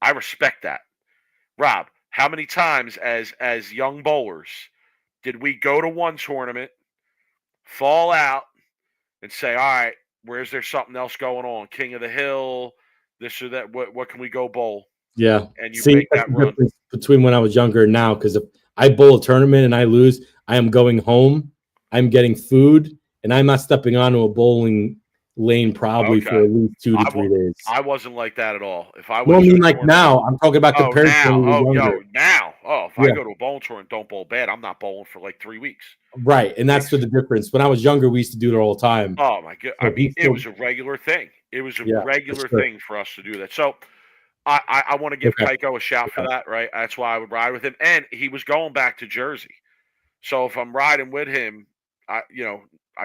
I respect that. Rob, how many times as young bowlers did we go to one tournament, fall out, and say, all right, where's there something else going on? King of the Hill, this or that. What can we go bowl? Yeah. And you make that run. Between when I was younger and now, because if I bowl a tournament and I lose, I am going home, I'm getting food, and I'm not stepping onto a bowling lane probably for at least 2 to 3 days. I wasn't like that at all. If I was, well, I mean, like now, I'm talking about compared to when now. we were younger. If I go to a bowling tournament, don't bowl bad, I'm not bowling for like 3 weeks. Right, and that's the difference. When I was younger, we used to do it all the time. Oh my god! I mean, it was a regular thing. It was a regular thing for us to do that. So I want to give Keiko a shout for that. Right, that's why I would ride with him. And he was going back to Jersey, so if I'm riding with him, I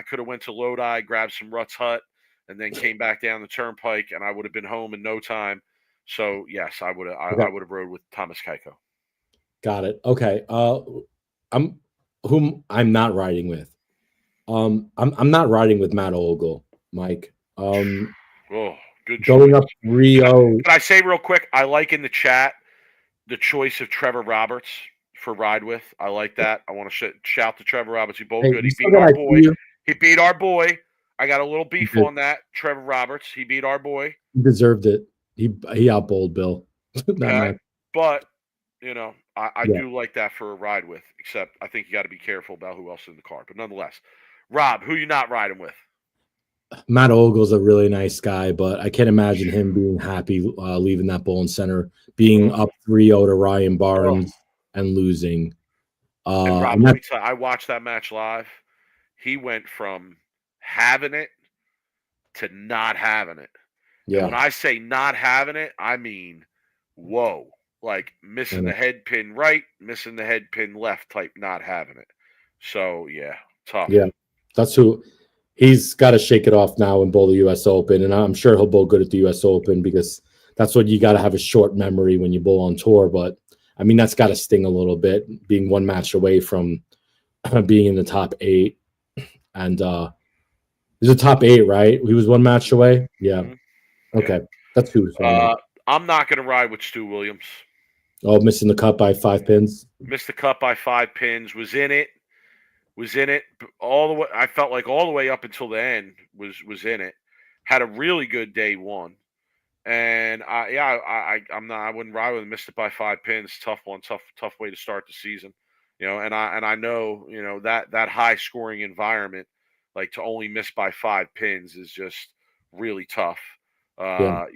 could have went to Lodi, grabbed some Ruts Hut, and then came back down the turnpike, and I would have been home in no time. So yes, I would have rode with Thomas Keiko. Got it. Okay. Whom I'm not riding with. I'm not riding with Matt Ogle, Mike. Good going choice. Up Rio. Can I say real quick? I like in the chat the choice of Trevor Roberts for ride with. I like that. I want to shout to Trevor Roberts. He bowled good. He beat our boy. He beat our boy. I got a little beef on that. Trevor Roberts. He beat our boy. He deserved it. He outbowled Bill. Okay. But I do like that for a ride with, except I think you got to be careful about who else is in the car. But nonetheless, Rob, who you not riding with? Matt Ogle's a really nice guy, but I can't imagine him being happy leaving that bowling center, being up 3-0 to Ryan Barnes and losing. And Rob, let me tell you, I watched that match live. He went from having it to not having it. Yeah. And when I say not having it, I mean, whoa. Like missing the head pin right, missing the head pin left type, not having it. So, yeah, tough. Yeah, that's who he's got to shake it off now and bowl the U.S. Open. And I'm sure he'll bowl good at the U.S. Open because that's what you got to have a short memory when you bowl on tour. But, I mean, that's got to sting a little bit, being one match away from being in the top 8. And there's a top 8, right? He was one match away? Yeah. Mm-hmm. Okay. Yeah. That's who. I'm not going to ride with Stu Williams. Oh, missing the cut by 5 pins. Missed the cut by 5 pins. Was in it all the way. I felt like all the way up until the end was in it. Had a really good day 1, and I wouldn't ride with him. Missed it by 5 pins. Tough one. Tough way to start the season. And I know that high scoring environment, like to only miss by 5 pins is just really tough. The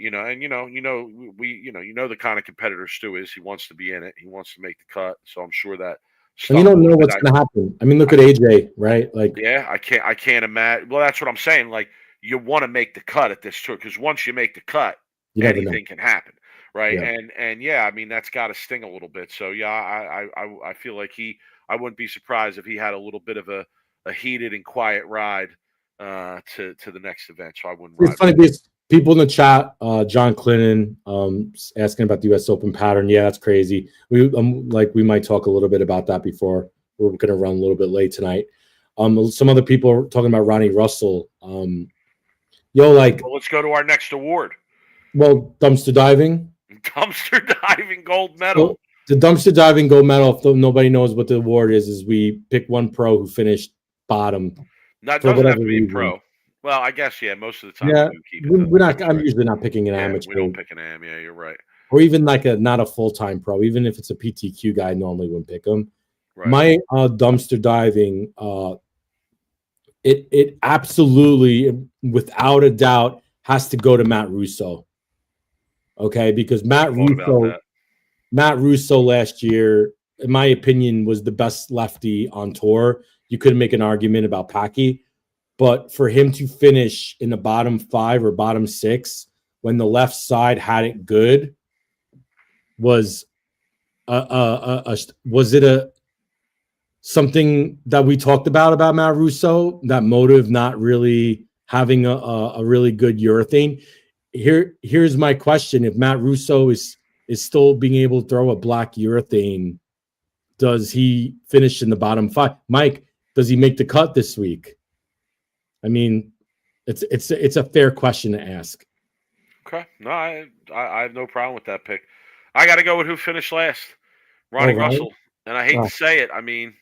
kind of competitor Stu is. He wants to be in it. He wants to make the cut. So I'm sure that. And you don't know what's going to happen. I mean, look at AJ, right? Like, yeah, I can't imagine. Well, that's what I'm saying. Like, you want to make the cut at this tour, because once you make the cut, anything can happen, right? Yeah. And yeah, I mean, that's got to sting a little bit. So yeah, I feel like I wouldn't be surprised if he had a little bit of a heated and quiet ride to the next event. So I wouldn't. It's funny because people in the chat, John Clinton, asking about the U.S. Open pattern. Yeah, that's crazy. We might talk a little bit about that before. We're going to run a little bit late tonight. Some other people are talking about Ronnie Russell. Well, let's go to our next award. Well, dumpster diving. Dumpster diving gold medal. So the dumpster diving gold medal, if nobody knows what the award is we pick one pro who finished bottom. That doesn't have to be pro. Well, I guess, yeah, most of the time yeah, we do keep it. We're not. I'm usually not picking an amateur. We don't pick an am. Yeah, you're right. Or even like not a full-time pro. Even if it's a PTQ guy, I normally wouldn't pick him. Right. My dumpster diving, it absolutely, without a doubt, has to go to Matt Russo. Okay, because Matt Russo last year, in my opinion, was the best lefty on tour. You couldn't make an argument about Packy, but for him to finish in the bottom 5 or bottom 6 when the left side had it good was something that we talked about Matt Russo, that motive not really having a really good urethane. Here's my question: if Matt Russo is still being able to throw a black urethane, does he finish in the bottom 5? Mike, does he make the cut this week? I mean, it's a fair question to ask. Okay, no, I have no problem with that pick. I got to go with who finished last, Ronnie Russell, and I hate to say it. I mean,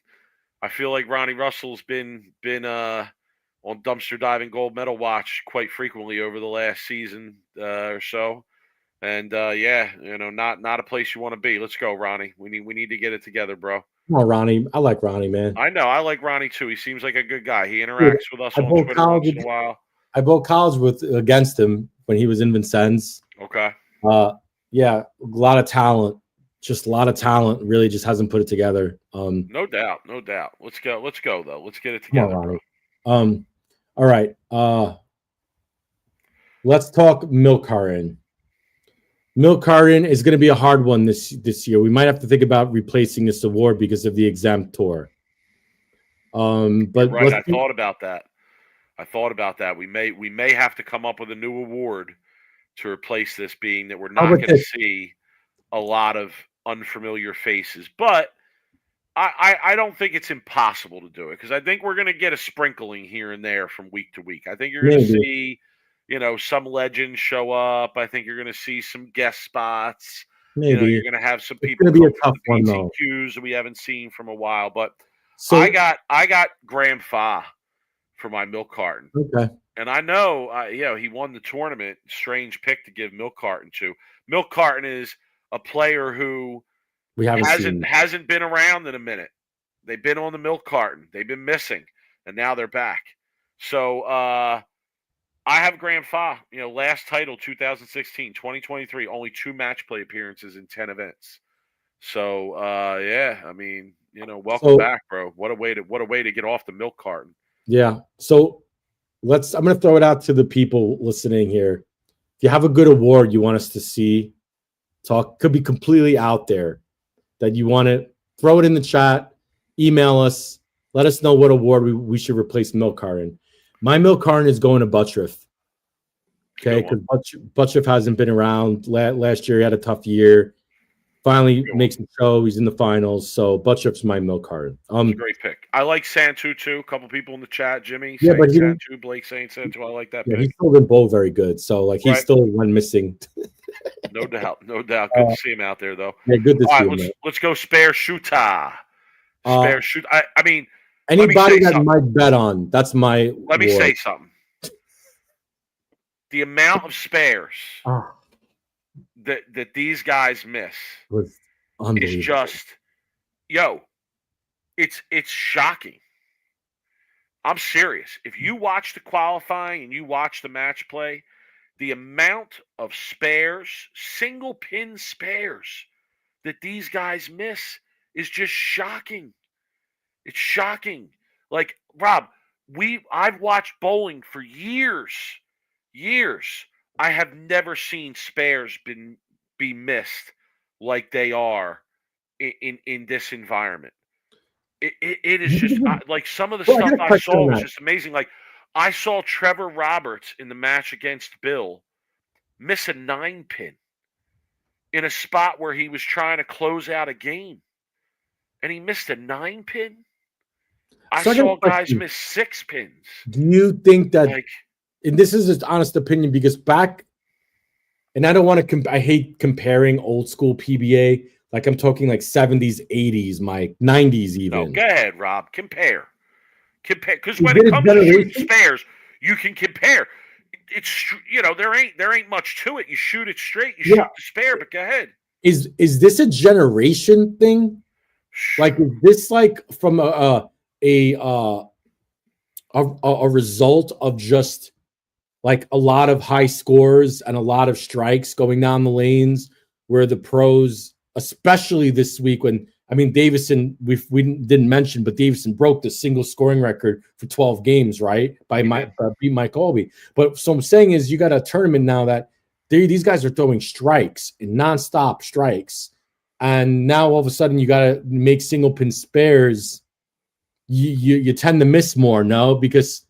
I feel like Ronnie Russell's been on dumpster diving gold medal watch quite frequently over the last season or so, and yeah, not a place you want to be. Let's go, Ronnie. We need to get it together, bro. Come on, Ronnie. I like Ronnie, man. I know. I like Ronnie too. He seems like a good guy. He interacts with us on Twitter once in a while. I bowled college against him when he was in Vincennes. Okay. Yeah, a lot of talent. Just a lot of talent. Really, just hasn't put it together. No doubt. Let's go though. Let's get it together, bro. All right. Let's talk milk carton. Milk carton is going to be a hard one this year. We might have to think about replacing this award because of the exempt tour. But right, I thought about that. We may have to come up with a new award to replace this, being that we're not going to see a lot of unfamiliar faces. But I don't think it's impossible to do it, because I think we're going to get a sprinkling here and there from week to week. I think you're going to see, some legends show up. I think you're going to see some guest spots. Maybe you're going to have some people come from the PTQs that we haven't seen from a while. But I got Graham Fa for my milk carton. Okay. And I know, he won the tournament. Strange pick to give milk carton to. Milk carton is a player who hasn't been around in a minute. They've been on the milk carton. They've been missing, and now they're back. So I have Graham Fa. Last title 2016, 2023, only 2 match play appearances in 10 events. So yeah, I mean, welcome back, bro. What a way to get off the milk carton. Yeah. So I'm going to throw it out to the people listening here. If you have a good award you want us to see, could be completely out there, that you want to throw it in the chat, email us, let us know what award we should replace milk carton. My milk carton is going to Buttriff. Okay, because Buttriff hasn't been around. Last year he had a tough year. Finally makes the show. He's in the finals. So Buttriff's my milk carton. Great pick. I like Santu too. A couple people in the chat, Jimmy. Yeah, but Santu, Blake saying Santu. I like that pick. He's still been both very good. So he's still one missing. No doubt. Good to see him out there though. Yeah, good to see him. Let's go spare shooter. I mean, anybody that might bet on, that's my. Let me say something. The amount of spares that these guys miss is just, it's shocking. I'm serious. If you watch the qualifying and you watch the match play, the amount of spares, single pin spares that these guys miss is just shocking. It's shocking. Like, Rob, I've watched bowling for years. I have never seen spares be missed like they are in this environment. It is just like some of the Well, I got stuff a I question saw on was that. just amazing. Like I saw Trevor Roberts in the match against Bill miss a 9-pin in a spot where he was trying to close out a game, and he missed a 9-pin. I So I got a saw guys question. miss 6 pins. Do you think that, Like, and this is just honest opinion, because back, and I don't want to, I hate comparing old school PBA. Like I'm talking like 70s, 80s, Mike, 90s no, even. go ahead, Rob. Compare, because Is when it it a comes to shooting generation? spares, you can compare. It's there ain't much to it. You shoot it straight, you Yeah. shoot the spare. But go ahead. Is this a generation thing? Like, is this like from a result of just like a lot of high scores and a lot of strikes going down the lanes, where the pros, especially this week, when I mean Davison, we didn't mention, but Davison broke the single scoring record for 12 games, right? By beat Mike Colby. But so I'm saying is, you got a tournament now that these guys are throwing strikes and nonstop strikes, and now all of a sudden you got to make single pin spares. You tend to miss more, no, because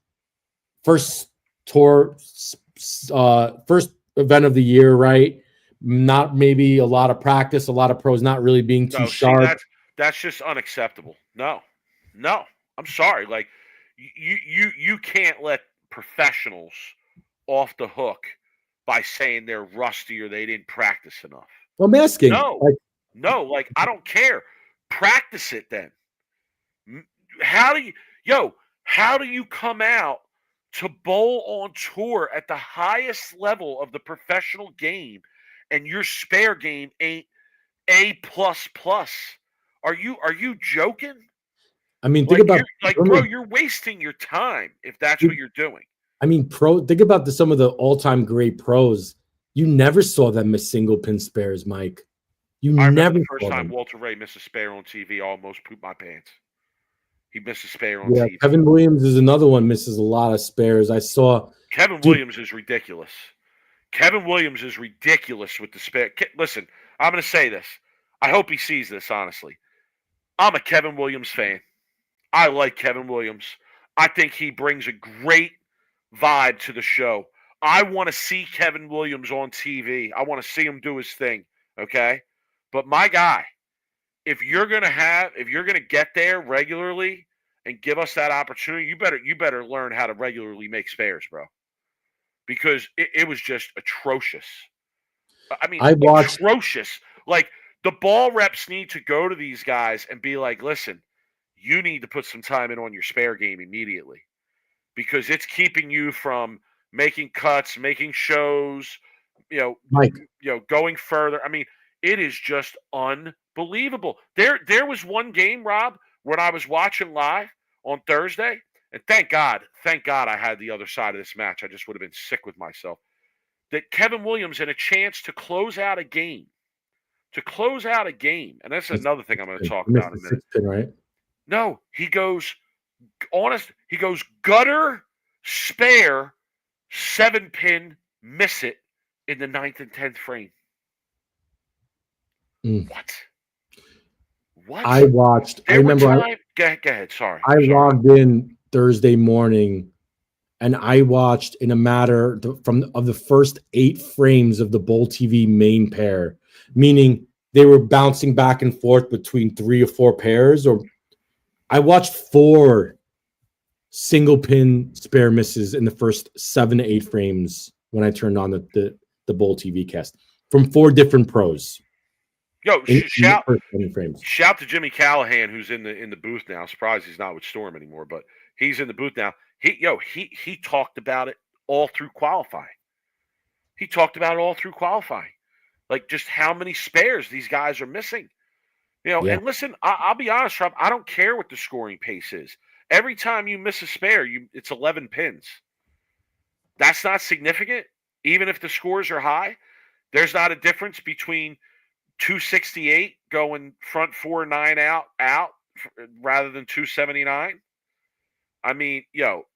first tour, first event of the year, right? Not maybe a lot of practice, a lot of pros not really being too No, see, sharp. that's just unacceptable. No, I'm sorry. Like you can't let professionals off the hook by saying they're rusty or they didn't practice enough. Well, I'm asking, No, like, no, like I don't care. Practice it then. How do you, yo? How do you come out to bowl on tour at the highest level of the professional game, and your spare game ain't A plus plus? Are you joking? I mean, think Like about, you're like, bro, you're wasting your time if that's what you're doing. I mean, think about some of the all-time great pros. You never saw them miss single pin spares, Mike. You I remember never the first saw time them. Walter Ray missed a spare on TV, I almost pooped my pants. He missed a spare on Yeah, TV. Kevin Williams is another one, misses a lot of spares. I saw Kevin Williams is ridiculous. Kevin Williams is ridiculous with the spare. Listen, I'm going to say this. I hope he sees this, honestly. I'm a Kevin Williams fan. I like Kevin Williams. I think he brings a great vibe to the show. I want to see Kevin Williams on TV. I want to see him do his thing, okay? But my guy, if you're going to get there regularly and give us that opportunity, you better learn how to regularly make spares, bro. Because it was just atrocious. I mean, I watched atrocious. Like the ball reps need to go to these guys and be like, listen, you need to put some time in on your spare game immediately because it's keeping you from making cuts, making shows, Mike. Going further. I mean, it is just unbelievable. There was one game, Rob, when I was watching live on Thursday, and thank God I had the other side of this match. I just would have been sick with myself. That Kevin Williams had a chance to close out a game. And that's another thing I'm going to talk about in a minute. Pin, right? No, he goes gutter, spare, 7-pin, miss it in the 9th and 10th frame. What? I watched. I remember. Go ahead. Sorry. I logged in Thursday morning, and I watched in a matter of the first 8 frames of the Bowl TV main pair, meaning they were bouncing back and forth between 3 or 4 pairs. Or I watched 4 single pin spare misses in the first 7 to 8 frames when I turned on the Bowl TV cast from 4 different pros. Yo, shout to Jimmy Callahan, who's in the booth now. I'm surprised he's not with Storm anymore, but he's in the booth now. He talked about it all through qualifying. Like just how many spares these guys are missing. And listen, I'll be honest, Rob, I don't care what the scoring pace is. Every time you miss a spare, it's 11 pins. That's not significant, even if the scores are high. There's not a difference between 268 going front 4 9 out rather than 279. I mean,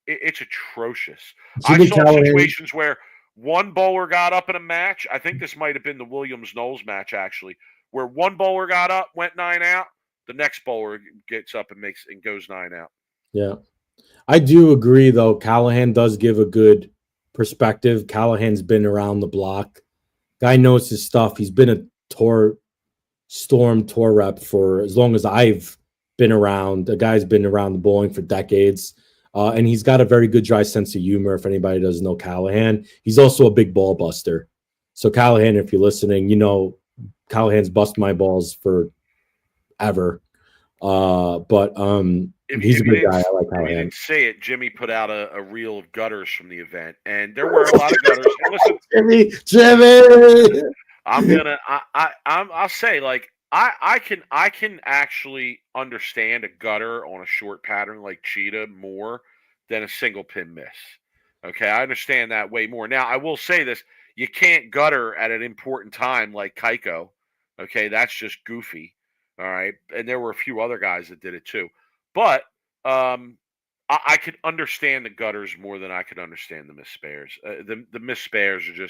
it's atrocious. Jimmy I saw Callahan. situations where one bowler got up in a match. I think this might have been the Williams-Knowles match, actually, where one bowler got up, went 9 out. The next bowler gets up and goes 9 out. Yeah. I do agree, though. Callahan does give a good perspective. Callahan's been around the block. Guy knows his stuff. He's been a Storm tour rep for as long as I've been around. The guy's been around the bowling for decades. And he's got a very good dry sense of humor, if anybody doesn't know Callahan. He's also a big ball buster. So Callahan, if you're listening, Callahan's bust my balls forever. But he's a good guy. I like Callahan. If you didn't say it, Jimmy put out a reel of gutters from the event, and there were a lot of gutters. And listen, Jimmy. I'll say, like, I can actually understand a gutter on a short pattern like Cheetah more than a single pin miss. Okay, I understand that way more. Now, I will say this: you can't gutter at an important time like Keiko. Okay, that's just goofy. All right, and there were a few other guys that did it too, but I could understand the gutters more than I could understand the miss spares. The miss spares are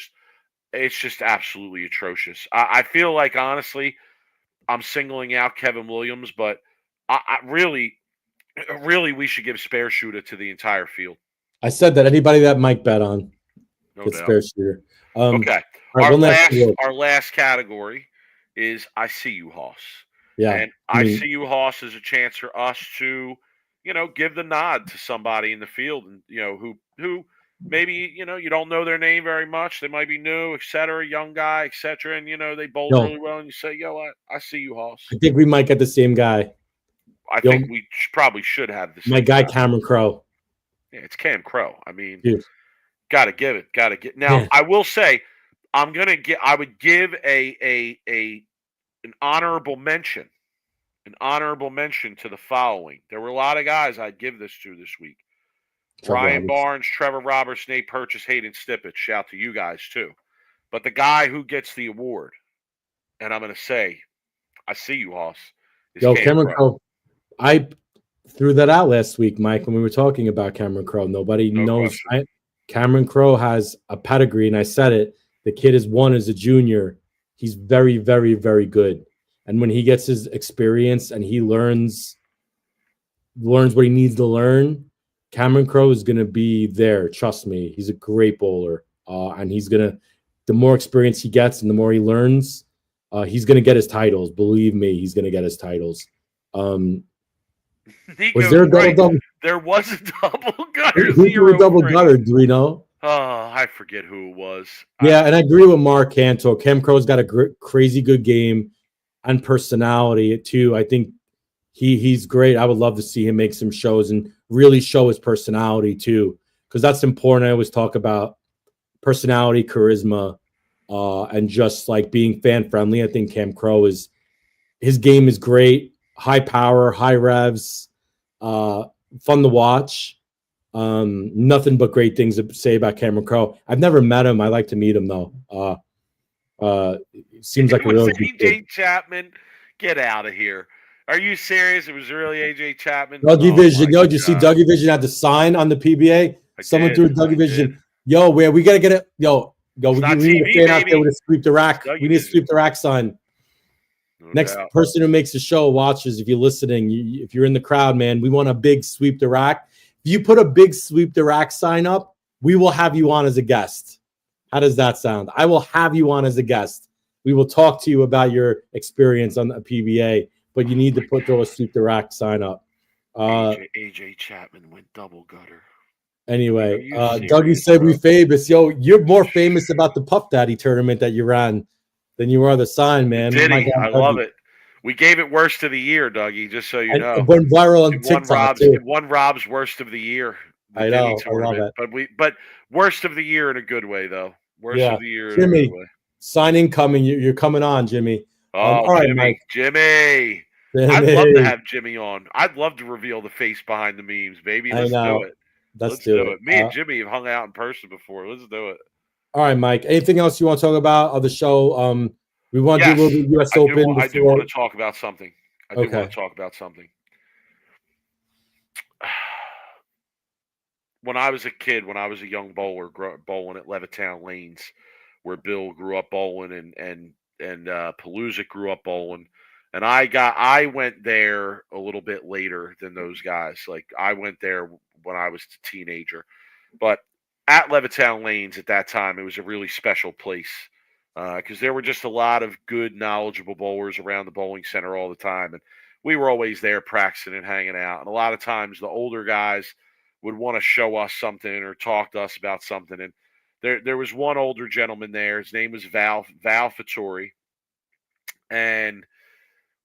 it's just absolutely atrocious. I feel like, honestly, I'm singling out Kevin Williams, but I really we should give spare shooter to the entire field. I said that anybody that Mike bet on gets doubt. spare shooter. Okay, right, our last category is I see you, Hoss. Yeah, and I see you, Hoss, as a chance for us to, give the nod to somebody in the field, and who maybe you don't know their name very much. They might be new, etc. Young guy, etc. And they bowl really well, and you say, I see you, Hoss. I think we might get the same guy. I think we probably should have the same my guy, Cameron Crowe. Yeah, it's Cam Crowe. I mean, got to give it. Now, yeah. I will say, I would give an honorable mention. An honorable mention to the following. There were a lot of guys I'd give this to this week. Ryan Barnes, Trevor Roberts, Nate Purchase, Hayden Stippett. Shout to you guys, too. But the guy who gets the award, and I'm going to say, I see you, Hoss, is Cameron Crowe. I threw that out last week, Mike, when we were talking about Cameron Crowe. Nobody knows. Cameron Crowe has a pedigree, and I said it. The kid is won as a junior. He's very, very, very good. And when he gets his experience and he learns what he needs to learn, Cameron Crowe is going to be there. Trust me. He's a great bowler. And the more experience he gets and the more he learns, he's going to get his titles. Believe me, he's going to get his titles. Was there a double? There was a double gutter. Who threw a double gutter? Do we know? Oh, I forget who it was. Yeah, and I agree with Mark Cantor. Cam Crowe's got a crazy good game and personality too. I think he's great. I would love to see him make some shows and really show his personality too, because that's important. I always talk about personality, charisma, and just like being fan friendly. I think Cam Crowe his game is great. High power, high revs, fun to watch. Nothing but great things to say about Cameron Crowe. I've never met him. I like to meet him though. Seems like a really good AJ Chapman. Get out of here. Are you serious? It was really AJ Chapman? Dougie Vision. Did you see Dougie Vision had the sign on the PBA? Someone threw Dougie Vision. Yo, we got to get it. Yo, we need a fan out there with a sweep the rack. We need a sweep the rack sign. Next person who makes the show watches, if you're listening, if you're in the crowd, man, we want a big sweep the rack. If you put a big sweep the rack sign up, we will have you on as a guest. How does that sound? I will have you on as a guest. We will talk to you about your experience on the PBA, but you need to throw a sweep the rack sign up. AJ Chapman went double gutter. Anyway, Dougie said we famous. Yo, you're more famous about the Puff Daddy tournament that you ran than you are the sign, man. I love it. We gave it worst of the year, Dougie, just so you know. It went viral on TikTok, too. It won Rob's worst of the year. I know. I love it. But worst of the year in a good way, though. Worst of the year Jimmy, in a good way. Signing coming. You're coming on, Jimmy. All right, Mike. Jimmy. I'd love to have Jimmy on. I'd love to reveal the face behind the memes, baby. Let's do it. Let's do it. Me and Jimmy have hung out in person before. Let's do it. All right, Mike. Anything else you want to talk about on the show? We want to do a little bit U.S. Open. I do want to talk about something. when I was a kid, when I was a young bowler, bowling at Levittown Lanes, where Bill grew up bowling and Palooza grew up bowling. And I went there a little bit later than those guys. Like I went there when I was a teenager. But at Levittown Lanes at that time, it was a really special place because there were just a lot of good, knowledgeable bowlers around the bowling center all the time. And we were always there practicing and hanging out. And a lot of times the older guys would want to show us something or talk to us about something. And there was one older gentleman there. His name was Val Fattori. And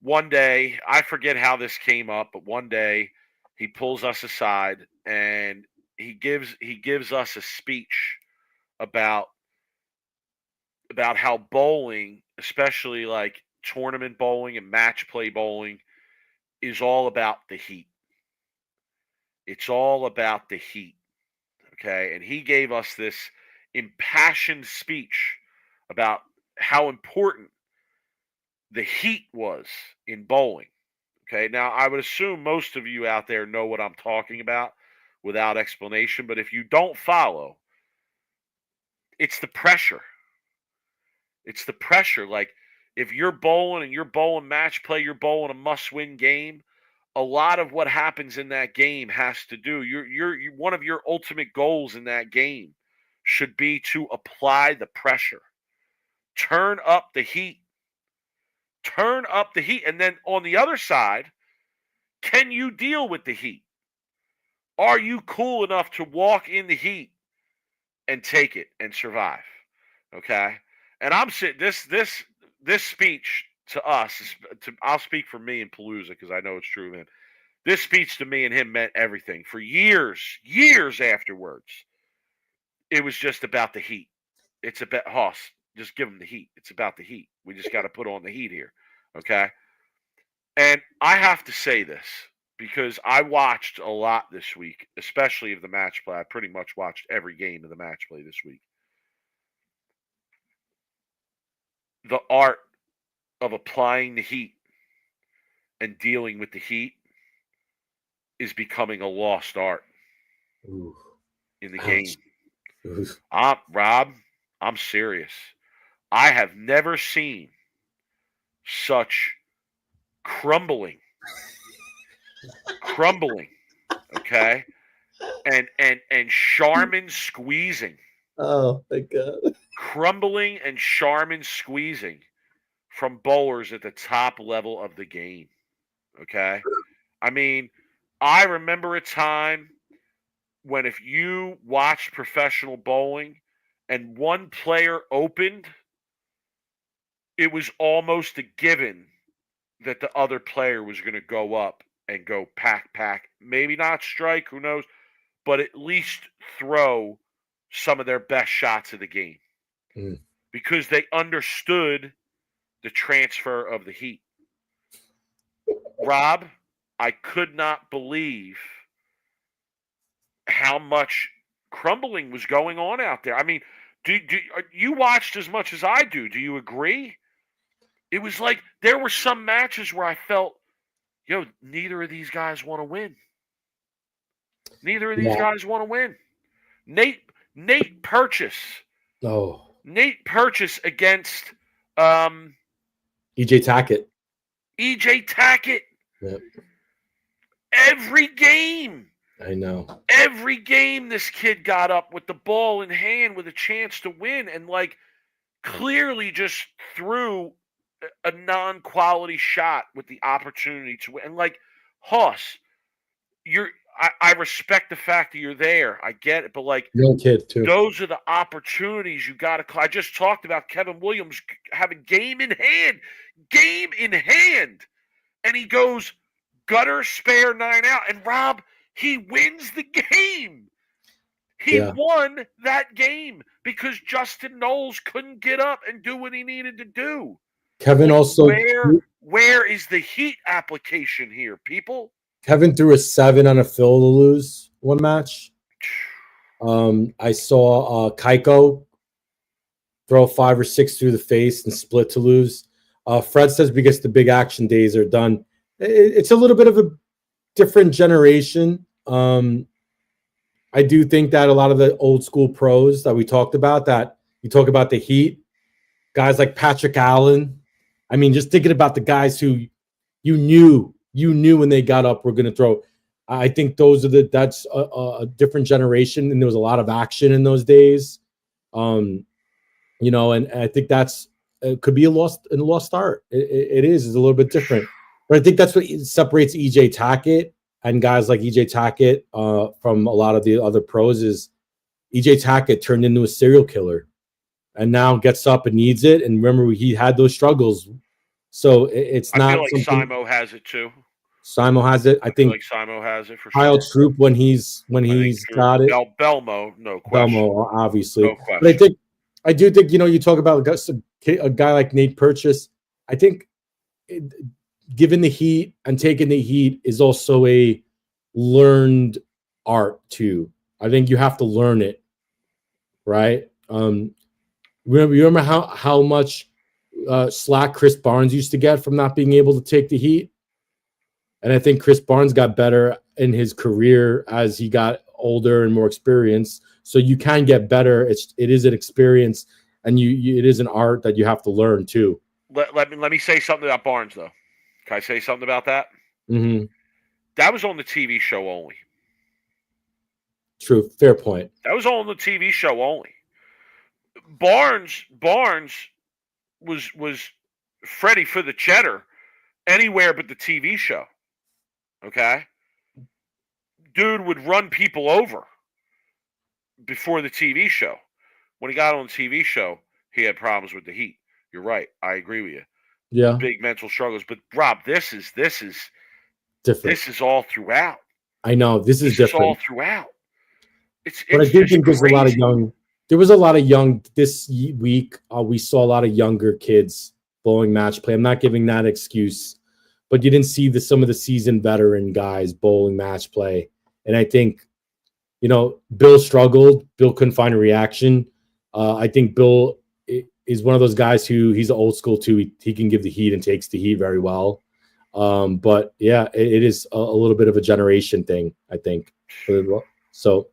one day, I forget how this came up, but one day he pulls us aside and he gives us a speech about how bowling, especially like tournament bowling and match play bowling, is all about the heat. It's all about the heat. Okay. And he gave us this impassioned speech about how important the heat was in bowling. Okay. Now, I would assume most of you out there know what I'm talking about without explanation, but if you don't follow, it's the pressure. It's the pressure. Like, if you're bowling and you're bowling match play, you're bowling a must-win game, a lot of what happens in that game has to do. You're one of your ultimate goals in that game should be to apply the pressure. Turn up the heat. Turn up the heat. And then on the other side, can you deal with the heat? Are you cool enough to walk in the heat and take it and survive? Okay? And I'm sitting this speech to us, I'll speak for me and Palooza because I know it's true, man. This speech to me and him meant everything. For years afterwards, it was just about the heat. It's about Hoss. Just give them the heat. It's about the heat. We just got to put on the heat here. Okay? And I have to say this because I watched a lot this week, especially of the match play. I pretty much watched every game of the match play this week. The art of applying the heat and dealing with the heat is becoming a lost art in the game. Rob, I'm serious. I have never seen such crumbling, okay, and Charmin squeezing. Oh my God! Crumbling and Charmin squeezing from bowlers at the top level of the game. Okay, I mean, I remember a time when if you watched professional bowling and one player opened, it was almost a given that the other player was going to go up and go pack, maybe not strike, who knows, but at least throw some of their best shots of the game because they understood the transfer of the heat. Rob, I could not believe how much crumbling was going on out there. I mean, do you watched as much as I do? Do you agree? It was like there were some matches where I felt, neither of these guys want to win. Neither of these guys want to win. Nate Purchase. Oh. Nate Purchase against EJ Tackett. EJ Tackett. Yep. Every game. I know. Every game this kid got up with the ball in hand with a chance to win and clearly just threw a non-quality shot with the opportunity to win. And Hoss, I respect the fact that you're there. I get it, but young kid too. Those are the opportunities you got to. I just talked about Kevin Williams having game in hand, and he goes gutter spare 9 out. And Rob, he wins the game. He won that game because Justin Knowles couldn't get up and do what he needed to do. Kevin also. Where is the heat application here, people? Kevin threw a 7 on a fill to lose one match. I saw Keiko throw 5 or 6 through the face and split to lose. Fred says because the big action days are done. It's a little bit of a different generation. I do think that a lot of the old school pros that we talked about, that you talk about the Heat, guys like Patrick Allen. I mean, just thinking about the guys who you knew when they got up were going to throw. I think that's a different generation, and there was a lot of action in those days. And I think that's it could be a lost start. It is. It's a little bit different, but I think that's what separates EJ Tackett and guys like EJ Tackett from a lot of the other pros. Is EJ Tackett turned into a serial killer, and now gets up and needs it. And remember, he had those struggles, so it's not. I feel like Simo has it too. Simo has it. I think like Simo has it for Kyle sure. Troop when he's got it. Belmo, no question. Belmo, obviously. No question. But I do think you talk about a guy like Nate Purchase. I think giving the heat and taking the heat is also a learned art too. I think you have to learn it, right? Remember how much slack Chris Barnes used to get from not being able to take the heat? And I think Chris Barnes got better in his career as he got older and more experienced. So you can get better. It is an experience, and it is an art that you have to learn too. Let me say something about Barnes though. Can I say something about that? Mm-hmm. That was on the TV show only. True, fair point. That was on the TV show only. Barnes was Freddie for the cheddar anywhere but the TV show. Okay? Dude would run people over before the TV show. When he got on the TV show, he had problems with the heat. You're right. I agree with you. Yeah. Big mental struggles. But Rob, this is different. This is all throughout. I know. This is different. All throughout. But I do think there's a lot of young. There was a lot of young this week. We saw a lot of younger kids bowling match play. I'm not giving that excuse, but you didn't see some of the seasoned veteran guys bowling match play. And I think, Bill struggled. Bill couldn't find a reaction. I think Bill is one of those guys who he's old school too. He can give the heat and takes the heat very well. But yeah, it is a little bit of a generation thing, I think. So,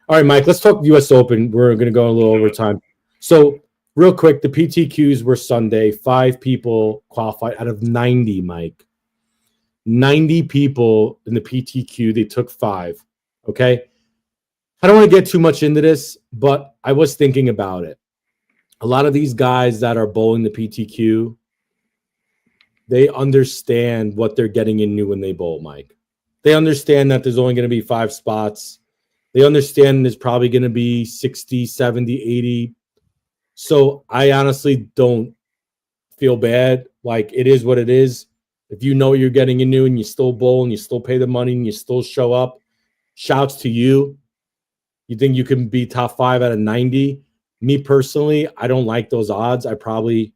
all right, Mike, let's talk U.S. Open. We're going to go a little over time. So real quick, the PTQs were Sunday. 5 people qualified out of 90, Mike. 90 people in the PTQ. They took 5. Okay. I don't want to get too much into this, but I was thinking about it. A lot of these guys that are bowling the PTQ, they understand what they're getting into when they bowl, Mike. They understand that there's only going to be 5 spots. They understand there's probably going to be 60, 70, 80. So I honestly don't feel bad. Like, it is what it is. If you know what you're getting into and you still bowl and you still pay the money and you still show up, shouts to you. You think you can be top 5 out of 90? Me personally, I don't like those odds. I probably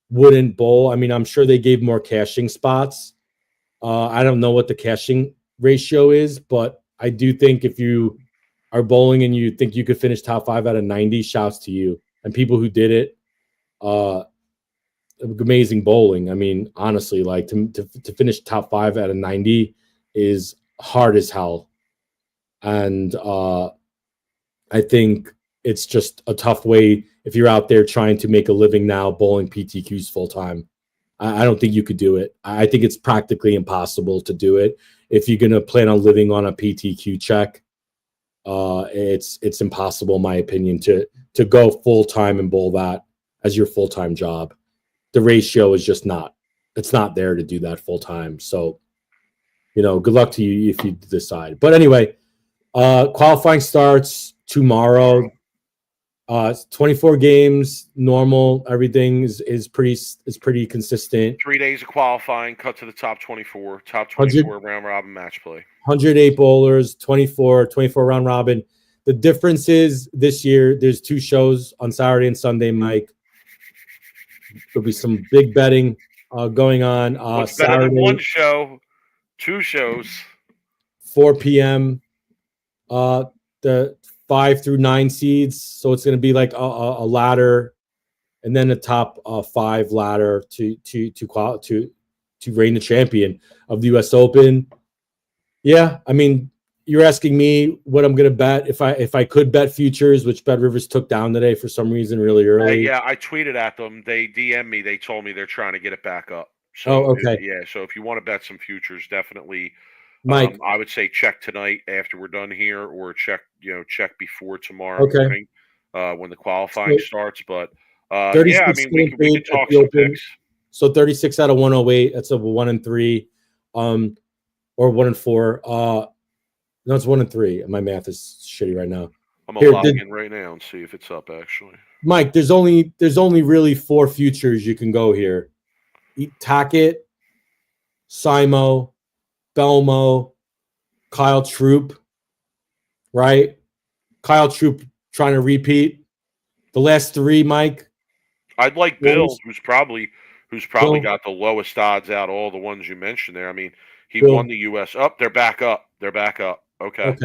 wouldn't bowl. I mean, I'm sure they gave more cashing spots. I don't know what the cashing ratio is, but I do think if you are bowling and you think you could finish top 5 out of 90, shouts to you. And people who did it, amazing bowling. I mean, honestly, like to finish top 5 out of 90 is hard as hell. And I think it's just a tough way if you're out there trying to make a living now bowling PTQs full time. I don't think you could do it. I think it's practically impossible to do it. If you're going to plan on living on a PTQ check, it's impossible, in my opinion, to go full time and bowl that as your full time job. The ratio is just it's not there to do that full time. So, good luck to you if you decide. But anyway, qualifying starts tomorrow. 24 games, normal. Everything is pretty consistent. 3 days of qualifying, cut to the top 24. Top 24 round robin match play. 108 bowlers, 24 round robin. The difference is this year there's 2 shows on Saturday and Sunday, Mike. There'll be some big betting going on. What's Saturday, better than 1 show? 2 shows. 4 p.m. The 5 through 9 seeds, so it's going to be like a ladder, and then a top 5 ladder to reign the champion of the U.S. Open. Yeah, I mean, you're asking me what I'm gonna bet if I could bet futures, which Bet Rivers took down today for some reason really early. Yeah, I tweeted at them. They DM me. They told me they're trying to get it back up. Oh, So okay. so if you want to bet some futures, definitely. Mike, I would say check tonight after we're done here, or check before tomorrow okay. morning when the qualifying starts. But I 36 mean we paid could at talk the some Open. picks. So 36 out of 108. That's a 1-3, or 1-4. No, it's 1-3. My math is shitty right now. I'm gonna log in right now and see if it's up actually. Mike, there's only really 4 futures you can go here. Tackett, Simo, Belmo, Kyle Troop, right? Kyle Troop trying to repeat. The last 3, Mike. I'd like Bill, who's probably Bill. got the lowest odds out of all the ones you mentioned there. I mean, he Bill. won the U.S. They're back up. They're back up. Okay.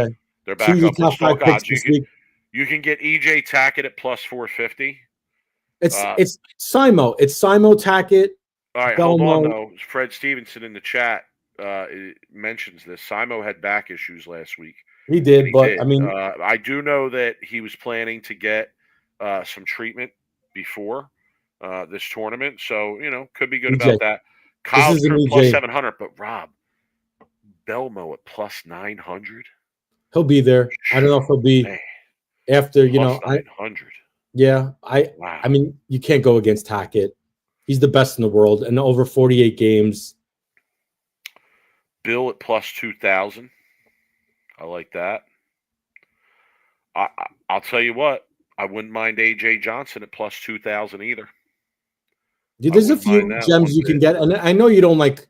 They're back So up. Let's talk odds. this week. You can get EJ Tackett at plus 450. It's Simo. It's Simo, Tackett. All right, hold on though. Fred Stevenson in the chat mentions this. Simo had back issues last week. He did, but I mean, I do know that he was planning to get some treatment before this tournament, so could be good about that. Kyle plus 700, but Rob Belmo at plus 900. He'll be there. I don't know if he'll be after plus 900. I mean, you can't go against Tackett. He's the best in the world, and over 48 games. Bill at plus 2,000. I like that. I'll tell you what. I wouldn't mind AJ Johnson at plus 2,000 either. Dude, there's a few gems you can get, and I know you don't like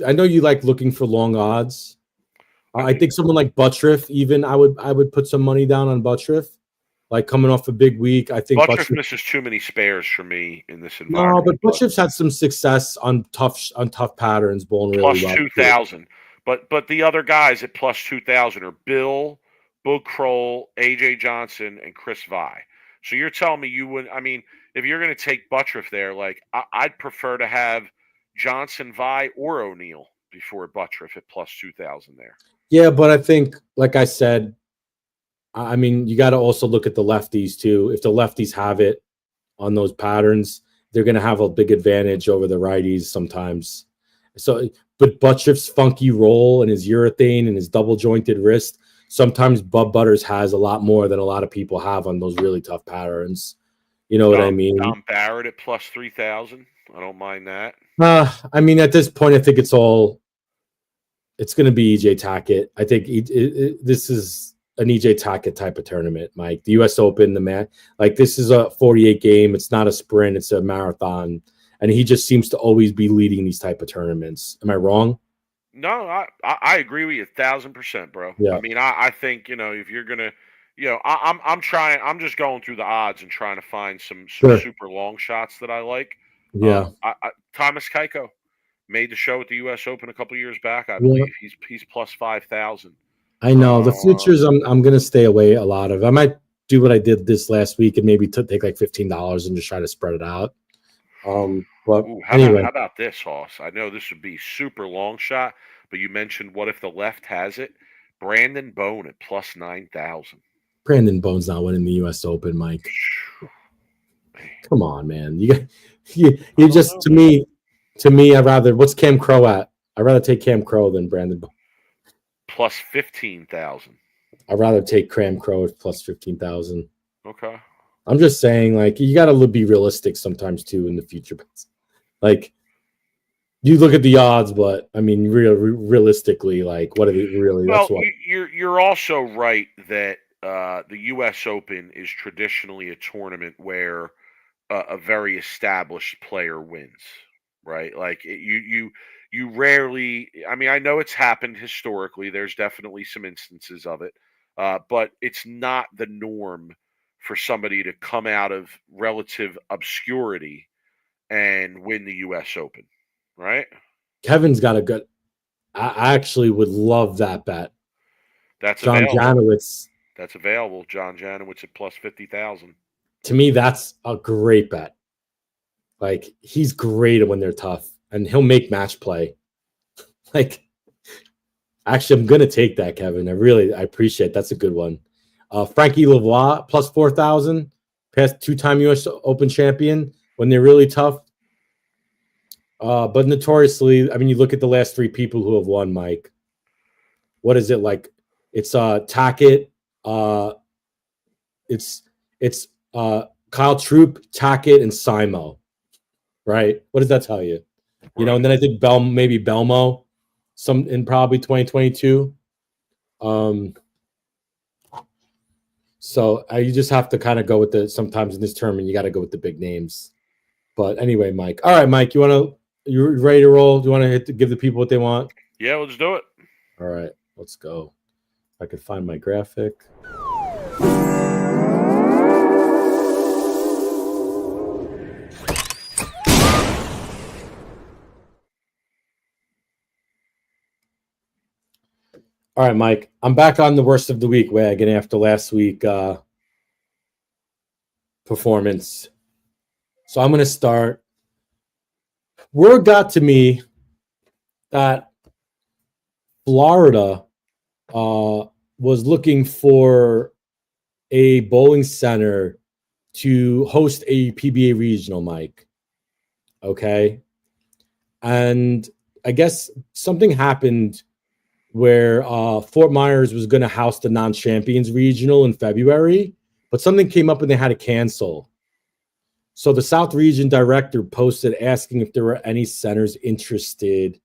I know you like looking for long odds. I think someone like Buttriff, even I would put some money down on Buttriff. Like coming off a big week, I think Buttriff misses too many spares for me in this environment. No, but Buttriff's had some success on tough patterns, bowling really well. Plus 2,000, but the other guys at plus 2,000 are Bill, Boog Kroll, AJ Johnson, and Chris Vi. So you're telling me you would? I mean, if you're going to take Buttriff there, like I'd prefer to have Johnson, Vi, or O'Neill before Buttriff at plus 2,000 there. Yeah, but I think, like I said, I mean, you got to also look at the lefties too. If the lefties have it on those patterns, they're going to have a big advantage over the righties sometimes. So, but Buttriff's funky roll and his urethane and his double jointed wrist, sometimes Bub Butters has a lot more than a lot of people have on those really tough patterns. You know what I mean? Tom Barrett at plus 3,000. I don't mind that. I mean, at this point, I think it's going to be EJ Tackett. I think this is an EJ Tackett type of tournament, Mike. The U.S. Open, this is a 48 game. It's not a sprint. It's a marathon. And he just seems to always be leading these type of tournaments. Am I wrong? No, I agree with you 1,000%, bro. Yeah. I mean, I think, if you're going to, I'm just going through the odds and trying to find some super long shots that I like. Yeah. Thomas Keiko made the show at the U.S. Open a couple of years back. I believe he's plus 5,000. I know the futures. I'm going to stay away a lot of. I might do what I did this last week and maybe take like $15 and just try to spread it out. But anyway, how about this, Hoss? I know this would be super long shot, but you mentioned what if the left has it? Brandon Bone at plus 9,000. Brandon Bone's not winning the U.S. Open, Mike. Come on, man. You just to me. I'd rather. What's Cam Crow at? I'd rather take Cam Crow than Brandon Bone. Plus 15,000. I'd rather take Cam Crow at plus 15,000. Okay. I'm just saying, like, you got to be realistic sometimes too in the future. Like, you look at the odds, but I mean, realistically, like, what are they really? Well, you're also right that the U.S. Open is traditionally a tournament where a very established player wins, right? Like you rarely. I mean, I know it's happened historically. There's definitely some instances of it, but it's not the norm for somebody to come out of relative obscurity and win the U.S. Open, right? Kevin's got a good. I actually would love that bet. That's John available. Janowitz. That's available. John Janowitz at plus 50,000. To me, that's a great bet. Like, he's great when they're tough, and he'll make match play. Like, Actually, I'm gonna take that, Kevin. I appreciate it. That's a good one. Frankie Lavoie plus 4,000, past 2-time U.S. Open champion when they're really tough. But notoriously, I mean, you look at the last 3 people who have won, Mike. What is it like? It's Tackett. It's Kyle Troop, Tackett, and Simo. Right? What does that tell you? You know, and then I think maybe Belmo, some in probably 2022. So you just have to kind of go with sometimes in this tournament, you got to go with the big names. But anyway, Mike. All right, Mike, you ready to roll? Do you want to give the people what they want? Yeah, let's do it. All right, let's go. If I could find my graphic. All right, Mike. I'm back on the worst of the week wagon after last week performance. So I'm going to start. Word got to me that Florida was looking for a bowling center to host a PBA regional, Mike. Okay. And I guess something happened where Fort Myers was going to house the non-champions regional in February, but something came up and they had to cancel. So the South Region director posted asking if there were any centers interested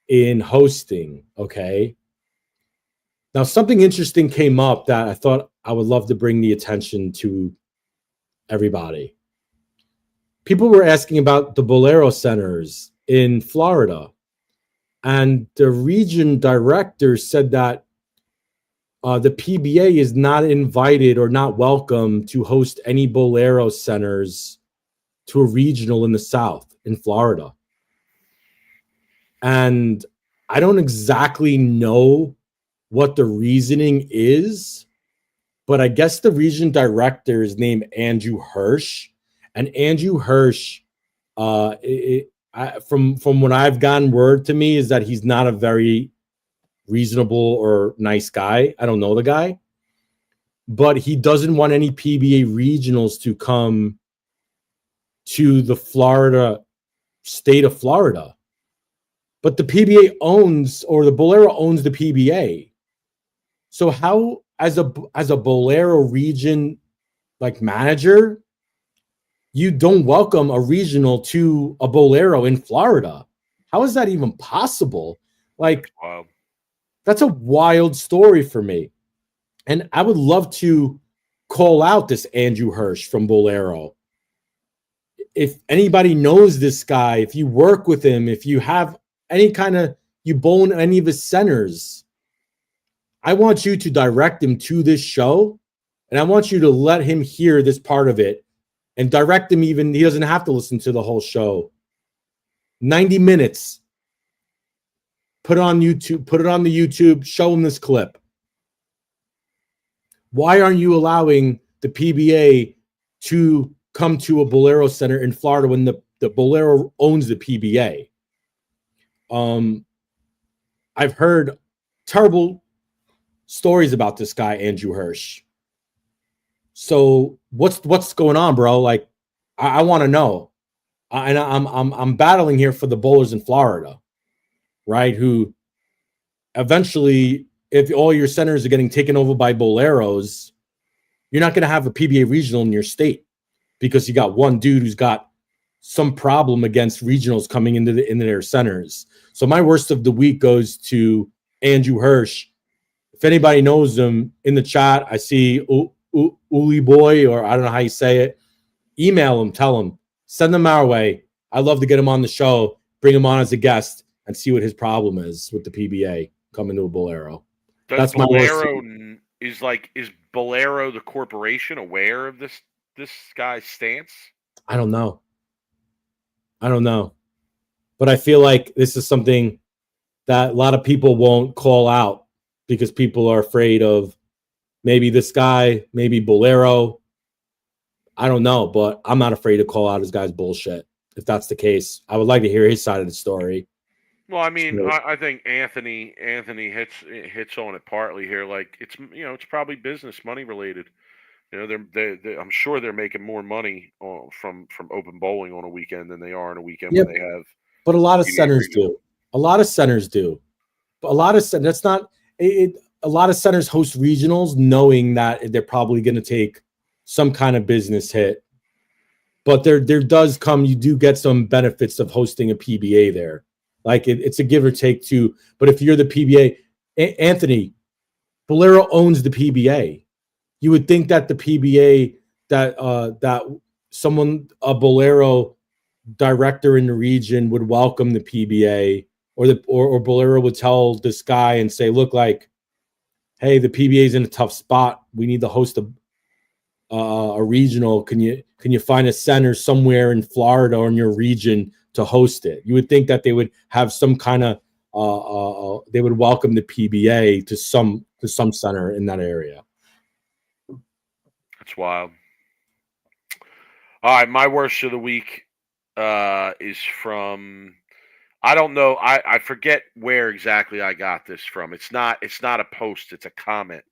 in hosting, okay? Now, something interesting came up that I thought I would love to bring the attention to everybody. People were asking about the Bolero centers in Florida. And the region director said that the PBA is not invited or not welcome to host any Bolero centers to a regional in the South, in Florida. And I don't exactly know what the reasoning is, but I guess the region director is named Andrew Hirsch. And Andrew Hirsch, from what I've gotten word to me is that he's not a very reasonable or nice guy. I don't know the guy, but he doesn't want any PBA regionals to come to the state of Florida. But the PBA owns, or the Bolero owns the PBA. So how, as a Bolero region like manager, you don't welcome a regional to a Bolero in Florida? How is that even possible? Like, Wow. That's a wild story for me. And I would love to call out this Andrew Hirsch from Bolero. If anybody knows this guy, if you work with him, if you have any kind of, you bowl in any of his centers, I want you to direct him to this show. And I want you to let him hear this part of it and direct him. Even he doesn't have to listen to the whole show. 90 minutes. Put it on YouTube. Put it on the YouTube. Show him this clip. Why aren't you allowing the PBA to come to a Bolero center in Florida when the Bolero owns the PBA? I've heard terrible stories about this guy, Andrew Hirsch. So what's going on, bro? Like, I want to know. And I'm battling here for the bowlers in Florida, right? Who eventually, if all your centers are getting taken over by Boleros, you're not going to have a PBA regional in your state because you got one dude who's got some problem against regionals coming into their centers. So my worst of the week goes to Andrew Hirsch. If anybody knows him in the chat, I see Uli Boy, or I don't know how you say it. Email him, tell him, send them our way. I'd love to get him on the show, bring him on as a guest, and see what his problem is with the PBA coming to a Bolero. That's Bolero. Is Bolero the corporation aware of this guy's stance? I don't know. But I feel like this is something that a lot of people won't call out because people are afraid of maybe this guy, maybe Bolero. I don't know, but I'm not afraid to call out his guy's bullshit. If that's the case, I would like to hear his side of the story. Well, I mean, So, I think Anthony hits on it partly here. Like it's probably business money related. I'm sure they're making more money from open bowling on a weekend than they are on a weekend yeah, when they have but a lot of PBA centers regional. do. A lot of centers do. But a lot of that's not it. A lot of centers host regionals knowing that they're probably going to take some kind of business hit. But there does come, you do get some benefits of hosting a PBA there. Like it's a give or take too. But if you're the PBA, Anthony, Bolero owns the PBA. You would think that the PBA, that a Bolero director in the region would welcome the PBA, or Bolero would tell this guy and say, look, like, hey, the PBA is in a tough spot. We need to host a regional. Can you find a center somewhere in Florida or in your region to host it? You would think that they would have some kind of they would welcome the PBA to some center in that area. That's wild. All right, my worst of the week is from, I don't know, I forget where exactly I got this from. It's not a post, it's a comment.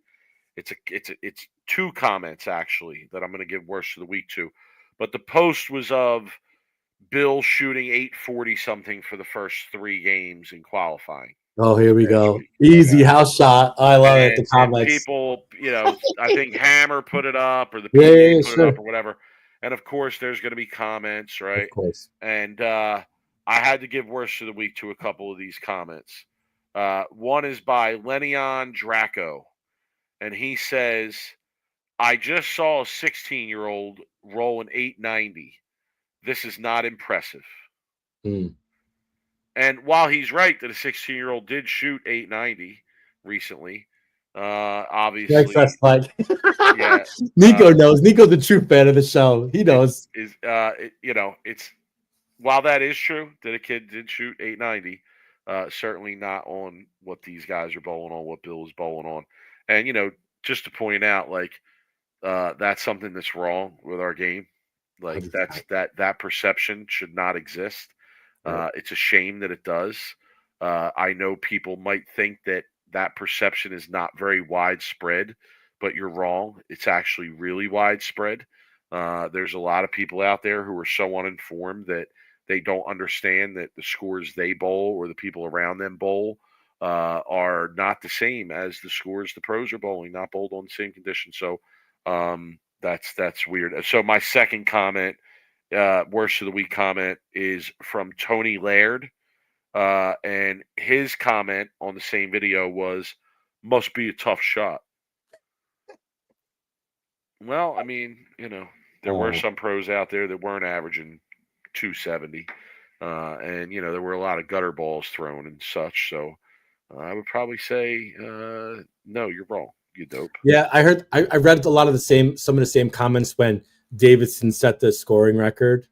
It's two comments actually that I'm going to give worst of the week to. But the post was of Bill shooting 840 something for the first 3 games in qualifying. Oh, here we go. Easy house shot. I love it. The comments. And people, I think Hammer put it up or the PBA PBA put it up or whatever. And of course, there's going to be comments, right? Of course. And I had to give worst of the week to a couple of these comments. One is by Lenion Draco. And he says, I just saw a 16-year-old roll an 890. This is not impressive. And while he's right that a 16-year-old did shoot 890 recently, obviously. Yeah, Nico knows. Nico's the true fan of the show. He knows. It's while that is true that a kid did shoot 890, certainly not on what these guys are bowling on, what Bill is bowling on. And just to point out, like that's something that's wrong with our game. Like that perception should not exist. It's a shame that it does. I know people might think that perception is not very widespread, but you're wrong. It's actually really widespread. There's a lot of people out there who are so uninformed that they don't understand that the scores they bowl or the people around them bowl are not the same as the scores the pros are bowling, not bowled on the same conditions. So that's weird. So my second comment, worst of the week comment, is from Tony Laird. And his comment on the same video was, must be a tough shot. Well, I mean, there were some pros out there that weren't averaging 270. And, there were a lot of gutter balls thrown and such. So I would probably say, no, you're wrong. You dope. Yeah, I read some of the same comments when Davidson set the scoring record.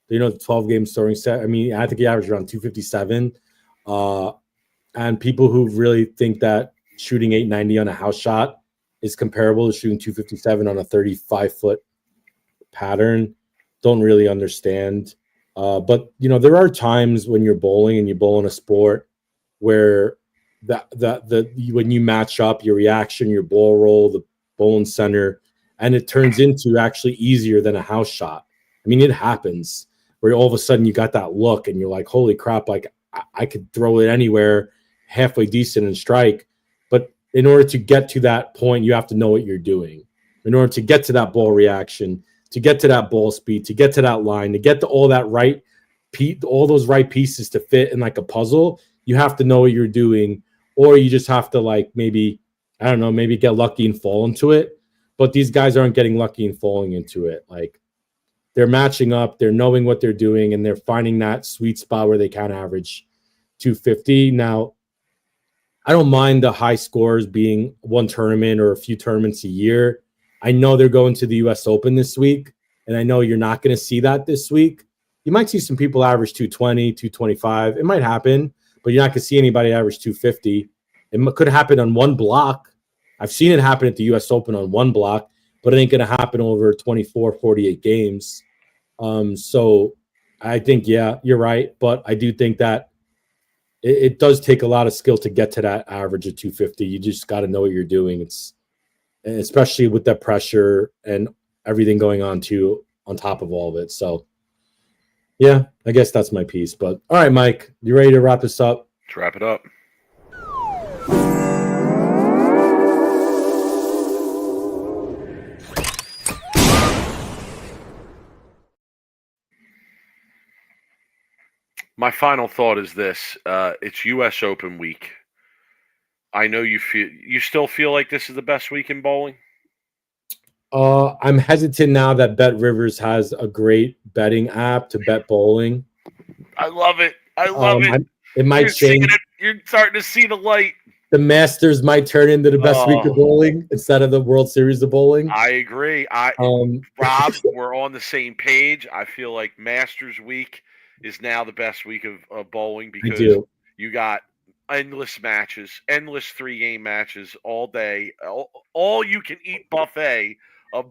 The 12-game scoring set. I mean, I think he averaged around 257. And people who really think that shooting 890 on a house shot is comparable to shooting 257 on a 35-foot pattern don't really understand. But there are times when you're bowling and you bowl in a sport where when you match up your reaction, your ball roll, the bowling center, and it turns into actually easier than a house shot. I mean, it happens where all of a sudden you got that look and you're like, holy crap, like I could throw it anywhere halfway decent and strike. But in order to get to that point, you have to know what you're doing. In order to get to that ball reaction, to get to that ball speed, to get to that line, to get to all those right pieces to fit in like a puzzle, you have to know what you're doing, or you just have to maybe get lucky and fall into it. But these guys aren't getting lucky and falling into it. Like, they're matching up, they're knowing what they're doing, and they're finding that sweet spot where they can average 250. Now, I don't mind the high scores being one tournament or a few tournaments a year. I know they're going to the U.S. Open this week, and I know you're not going to see that this week. You might see some people average 220, 225. It might happen, but you're not going to see anybody average 250. It could happen on one block. I've seen it happen at the U.S. Open on one block, but it ain't going to happen over 24, 48 games. So I think, yeah, you're right. But I do think that it does take a lot of skill to get to that average of 250. You just got to know what you're doing. It's especially with that pressure and everything going on top of all of it. So yeah, I guess that's my piece. But all right, Mike, you ready to wrap this up? Let's wrap it up. My final thought is this: it's U.S. Open week. I know you still feel like this is the best week in bowling. I'm hesitant now that Bet Rivers has a great betting app to bet bowling. I love it. I love it. It might change. You're starting to see the light. The Masters might turn into the best week of bowling instead of the World Series of bowling. I agree. Rob, we're on the same page. I feel like Masters week is now the best week of bowling because you got endless matches, endless 3-game matches all day, all you can eat buffet of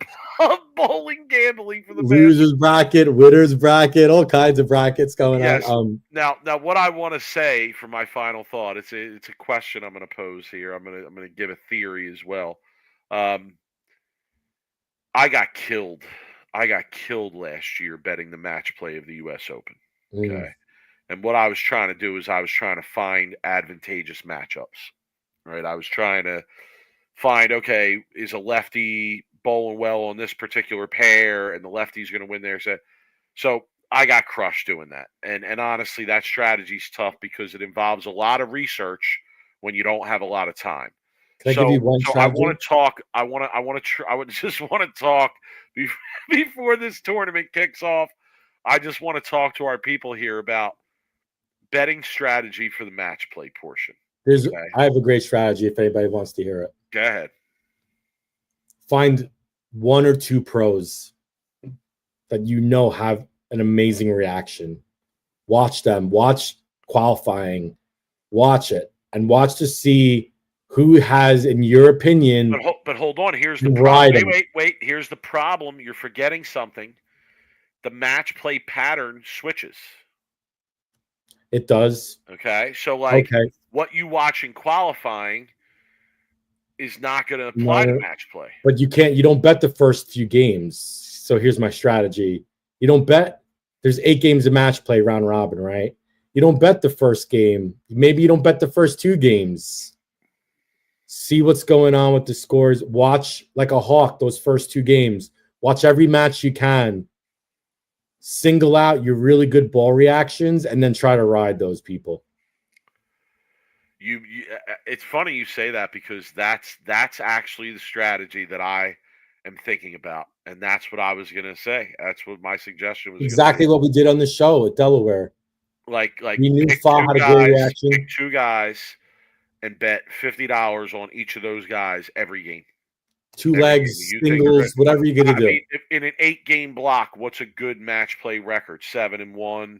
bowling gambling for the losers bracket, winners bracket, all kinds of brackets going on. Now, what I want to say for my final thought, it's a question I'm going to pose here. I'm going to give a theory as well. I got killed. I got killed last year betting the match play of the U.S. Open. Okay. And what I was trying to do is I was trying to find advantageous matchups, right? I was trying to find, okay, is a lefty bowling well on this particular pair and the lefty's going to win there. So I got crushed doing that. And honestly, that strategy's tough because it involves a lot of research when you don't have a lot of time. Can I give you one strategy? I want to talk. I just want to talk before this tournament kicks off. I just want to talk to our people here about betting strategy for the match play portion. I have a great strategy if anybody wants to hear it. Go ahead. Find 1 or 2 pros that have an amazing reaction. Watch them. Watch qualifying. Watch it. And watch to see who has, in your opinion... But hold on. Here's the problem. Wait. Here's the problem. You're forgetting something. The match play pattern switches. It does. Okay. So, what you watch in qualifying is not going to apply to match play. But you don't bet the first few games. So here's my strategy. You don't bet. There's 8 games of match play round robin, right? You don't bet the first game. Maybe you don't bet the first 2 games. See what's going on with the scores. Watch like a hawk those first 2 games. Watch every match you can. Single out your really good ball reactions and then try to ride those people. It's funny you say that because that's actually the strategy that I am thinking about, and that's what I was going to say. That's what my suggestion was. Exactly what we did on the show at Delaware. Like we knew Fa had a great reaction. Pick 2 guys and bet $50 on each of those guys every game. 2 legs, singles, whatever you're going to do. Mean, in an 8-game block, what's a good match play record? 7-1.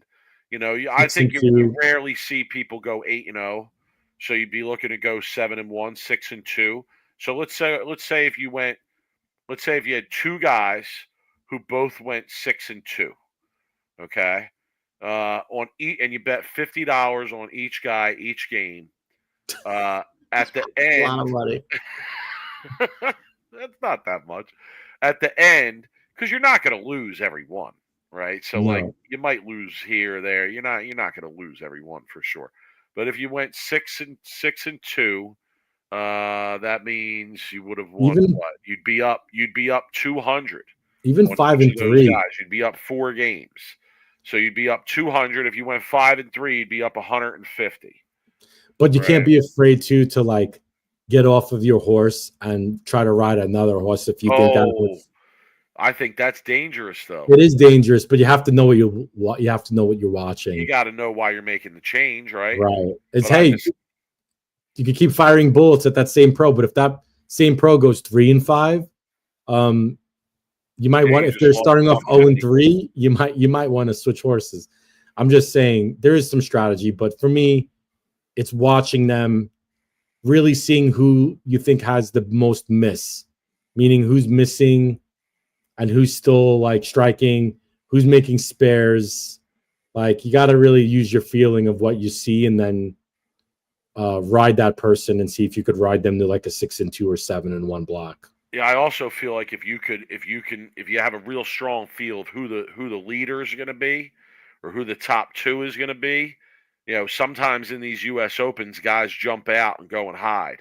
I think you rarely see people go 8-0. So you'd be looking to go 7-1, 6-2. So let's say if you had 2 guys who both went 6-2, okay, and you bet $50 on each guy each game. At the end, a lot of money. That's not that much. At the end, because you're not going to lose every one, right? So you might lose here or there. You're not going to lose every one for sure. But if you went 6-2, that means you would have won what? You'd be up 200. Even 5-3, you'd be up 4 games. So you'd be up 200. If you went 5-3, you'd be up 150. But you can't be afraid to get off of your horse and try to ride another horse if you think that was. I think that's dangerous, though. It is dangerous, but you have to know what you're watching. You got to know why you're making the change, right? Right. You can keep firing bullets at that same pro, but if that same pro goes 3-5, you might want, if they're starting off 0-3, you might want to switch horses. I'm just saying there is some strategy, but for me, it's watching them, really seeing who you think has the most miss, meaning who's missing and who's still striking, who's making spares. You got to really use your feeling of what you see and then ride that person and see if you could ride them to like a 6-2 or 7-1 block. Yeah, I also feel like if you have a real strong feel of who the leader is going to be, or who the top two is going to be, sometimes in these U.S. Opens, guys jump out and go and hide.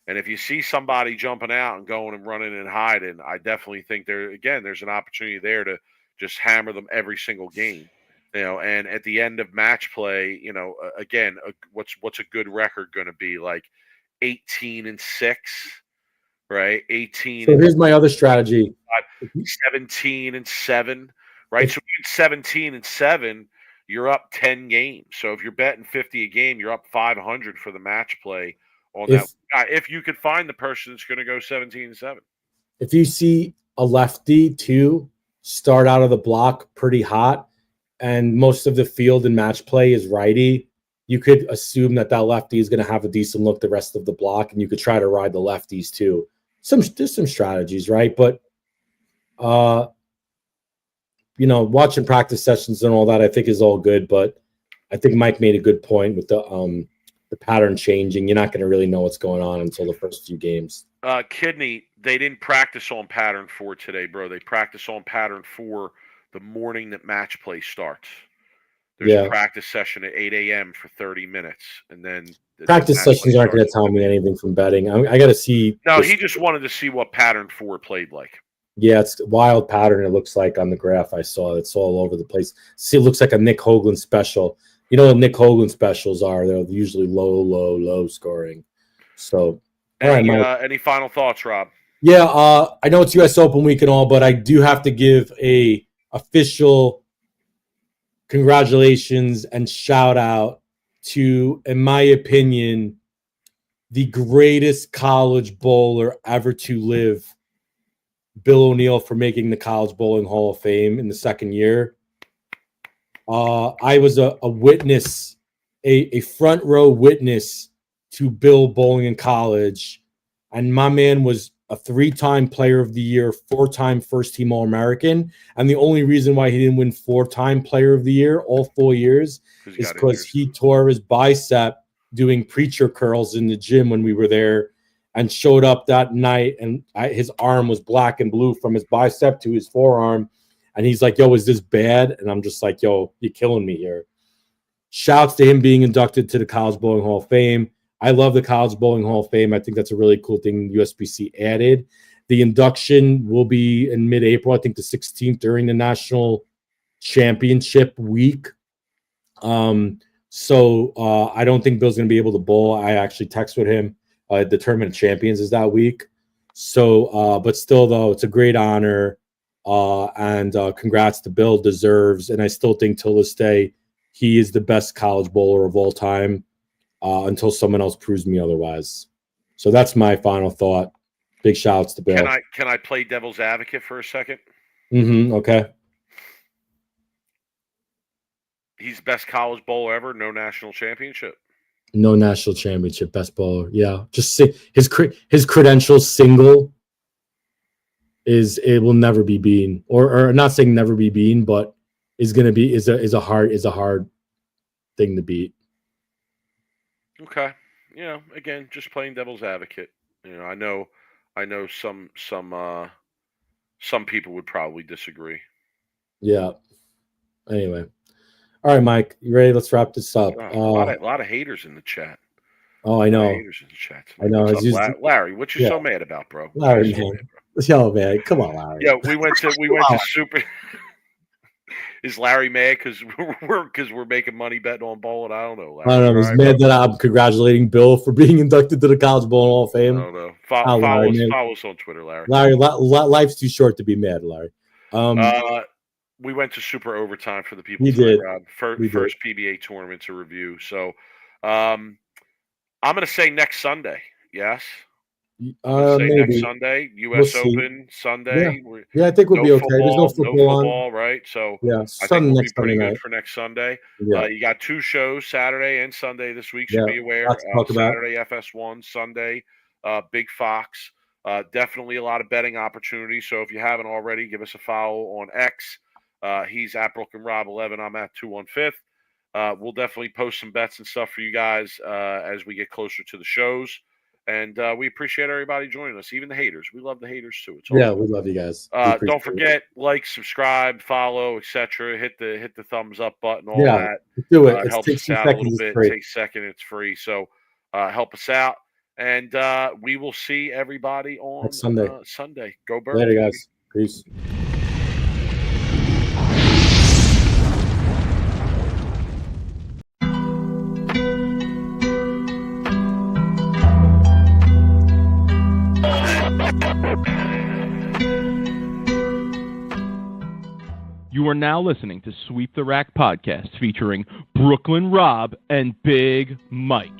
And if you see somebody jumping out and going and running and hiding, I definitely think there's an opportunity there to just hammer them every single game. And at the end of match play, what's a good record going to be? Like 18-6. Right, 18. So here's my other strategy: 17-7. Right, so 17-7, you're up 10 games. So if you're betting 50 a game, you're up 500 for the match play on that. If you could find the person that's going to go 17-7. If you see a lefty too start out of the block pretty hot, and most of the field in match play is righty, you could assume that lefty is going to have a decent look the rest of the block, and you could try to ride the lefties too. There's some strategies, right? But watching practice sessions and all that, I think is all good. But I think Mike made a good point with the pattern changing. You're not going to really know what's going on until the first few games. Kidney, they didn't practice on pattern 4 today, bro. They practice on pattern 4 the morning that match play starts. There's a practice session at 8 a.m. for 30 minutes, and then practice sessions aren't going to tell me anything from betting. I got to see. No, he just wanted to see what pattern 4 played like. Yeah, it's a wild pattern. It looks like on the graph I saw. It's all over the place. See, it looks like a Nick Hoagland special. You know what Nick Hoagland specials are? They're usually low scoring. So, any final thoughts, Rob? Yeah, I know it's U.S. Open week and all, but I do have to give a official congratulations and shout out to, in my opinion, the greatest college bowler ever to live, Bill O'Neill, for making the College Bowling Hall of Fame in the second year. I was a witness, a front row witness to Bill bowling in college, and my man was a 3-time Player of the Year, 4-time first-team All-American, and the only reason why he didn't win 4-time Player of the Year all 4 years is because he tore his bicep doing preacher curls in the gym when we were there, and showed up that night, and his arm was black and blue from his bicep to his forearm, and he's like, yo, is this bad? And I'm just like, yo, you're killing me here. Shouts to him being inducted to the College Bowling Hall of Fame. I love the College Bowling Hall of Fame. I think that's a really cool thing USBC added. The induction will be in mid-April, I think the 16th, during the National Championship week. So I don't think Bill's going to be able to bowl. I actually texted with him. The Tournament of Champions is that week. So, but still, though, it's a great honor. And congrats to Bill. Deserves. And I still think till this day, he is the best college bowler of all time. Until someone else proves me otherwise. So that's my final thought. Big shouts to Bill. Can I play devil's advocate for a second? Okay. He's best college bowler ever. No national championship. No national championship. Best bowler. Yeah. Just his credentials single it will never be beaten. Or not saying never be beaten, but is a hard thing to beat. Okay. Again, just playing devil's advocate. I know some people would probably disagree. Yeah. Anyway. All right, Mike, you ready? Let's wrap this up. A lot of haters in the chat. Oh, I know. Haters in the chat. I know. Larry, what you so mad about, bro? Larry, man. Yo, man, come on, Larry. Yeah, we went to super. Is Larry mad because we're making money betting on bowling? I don't know, Larry. I don't know. He's mad that I'm congratulating Bill for being inducted to the College Bowling Hall of Fame. I don't know. Follow us on Twitter, Larry. Larry, life's too short to be mad, Larry. We went to super overtime for the people. We did. First PBA tournament to review. So, I'm going to say next Sunday. Yes. Maybe. Next Sunday, U.S. Open Sunday. Yeah, I think we'll be okay. There's no football on. Right? So yeah, I think we'll be pretty good night for next Sunday. Yeah. You got 2 shows, Saturday and Sunday this week. So be aware. Saturday FS1, Sunday Big Fox. Definitely a lot of betting opportunities. So if you haven't already, give us a follow on X. He's at Brooklyn Rob 11. I'm at 2 on 5th. we'll definitely post some bets and stuff for you guys as we get closer to the shows. And we appreciate everybody joining us, even the haters. We love the haters too. It's yeah, we love you guys. Don't forget, like, subscribe, follow, etc. Hit the thumbs up button, all that. Do it. It helps takes us out a little bit. Free. It takes a second. It's free. So help us out. And we will see everybody on next Sunday. Sunday. Go Birds. Later, guys. Peace. You are now listening to Sweep the Rack podcast featuring Brooklyn Rob and Big Mike.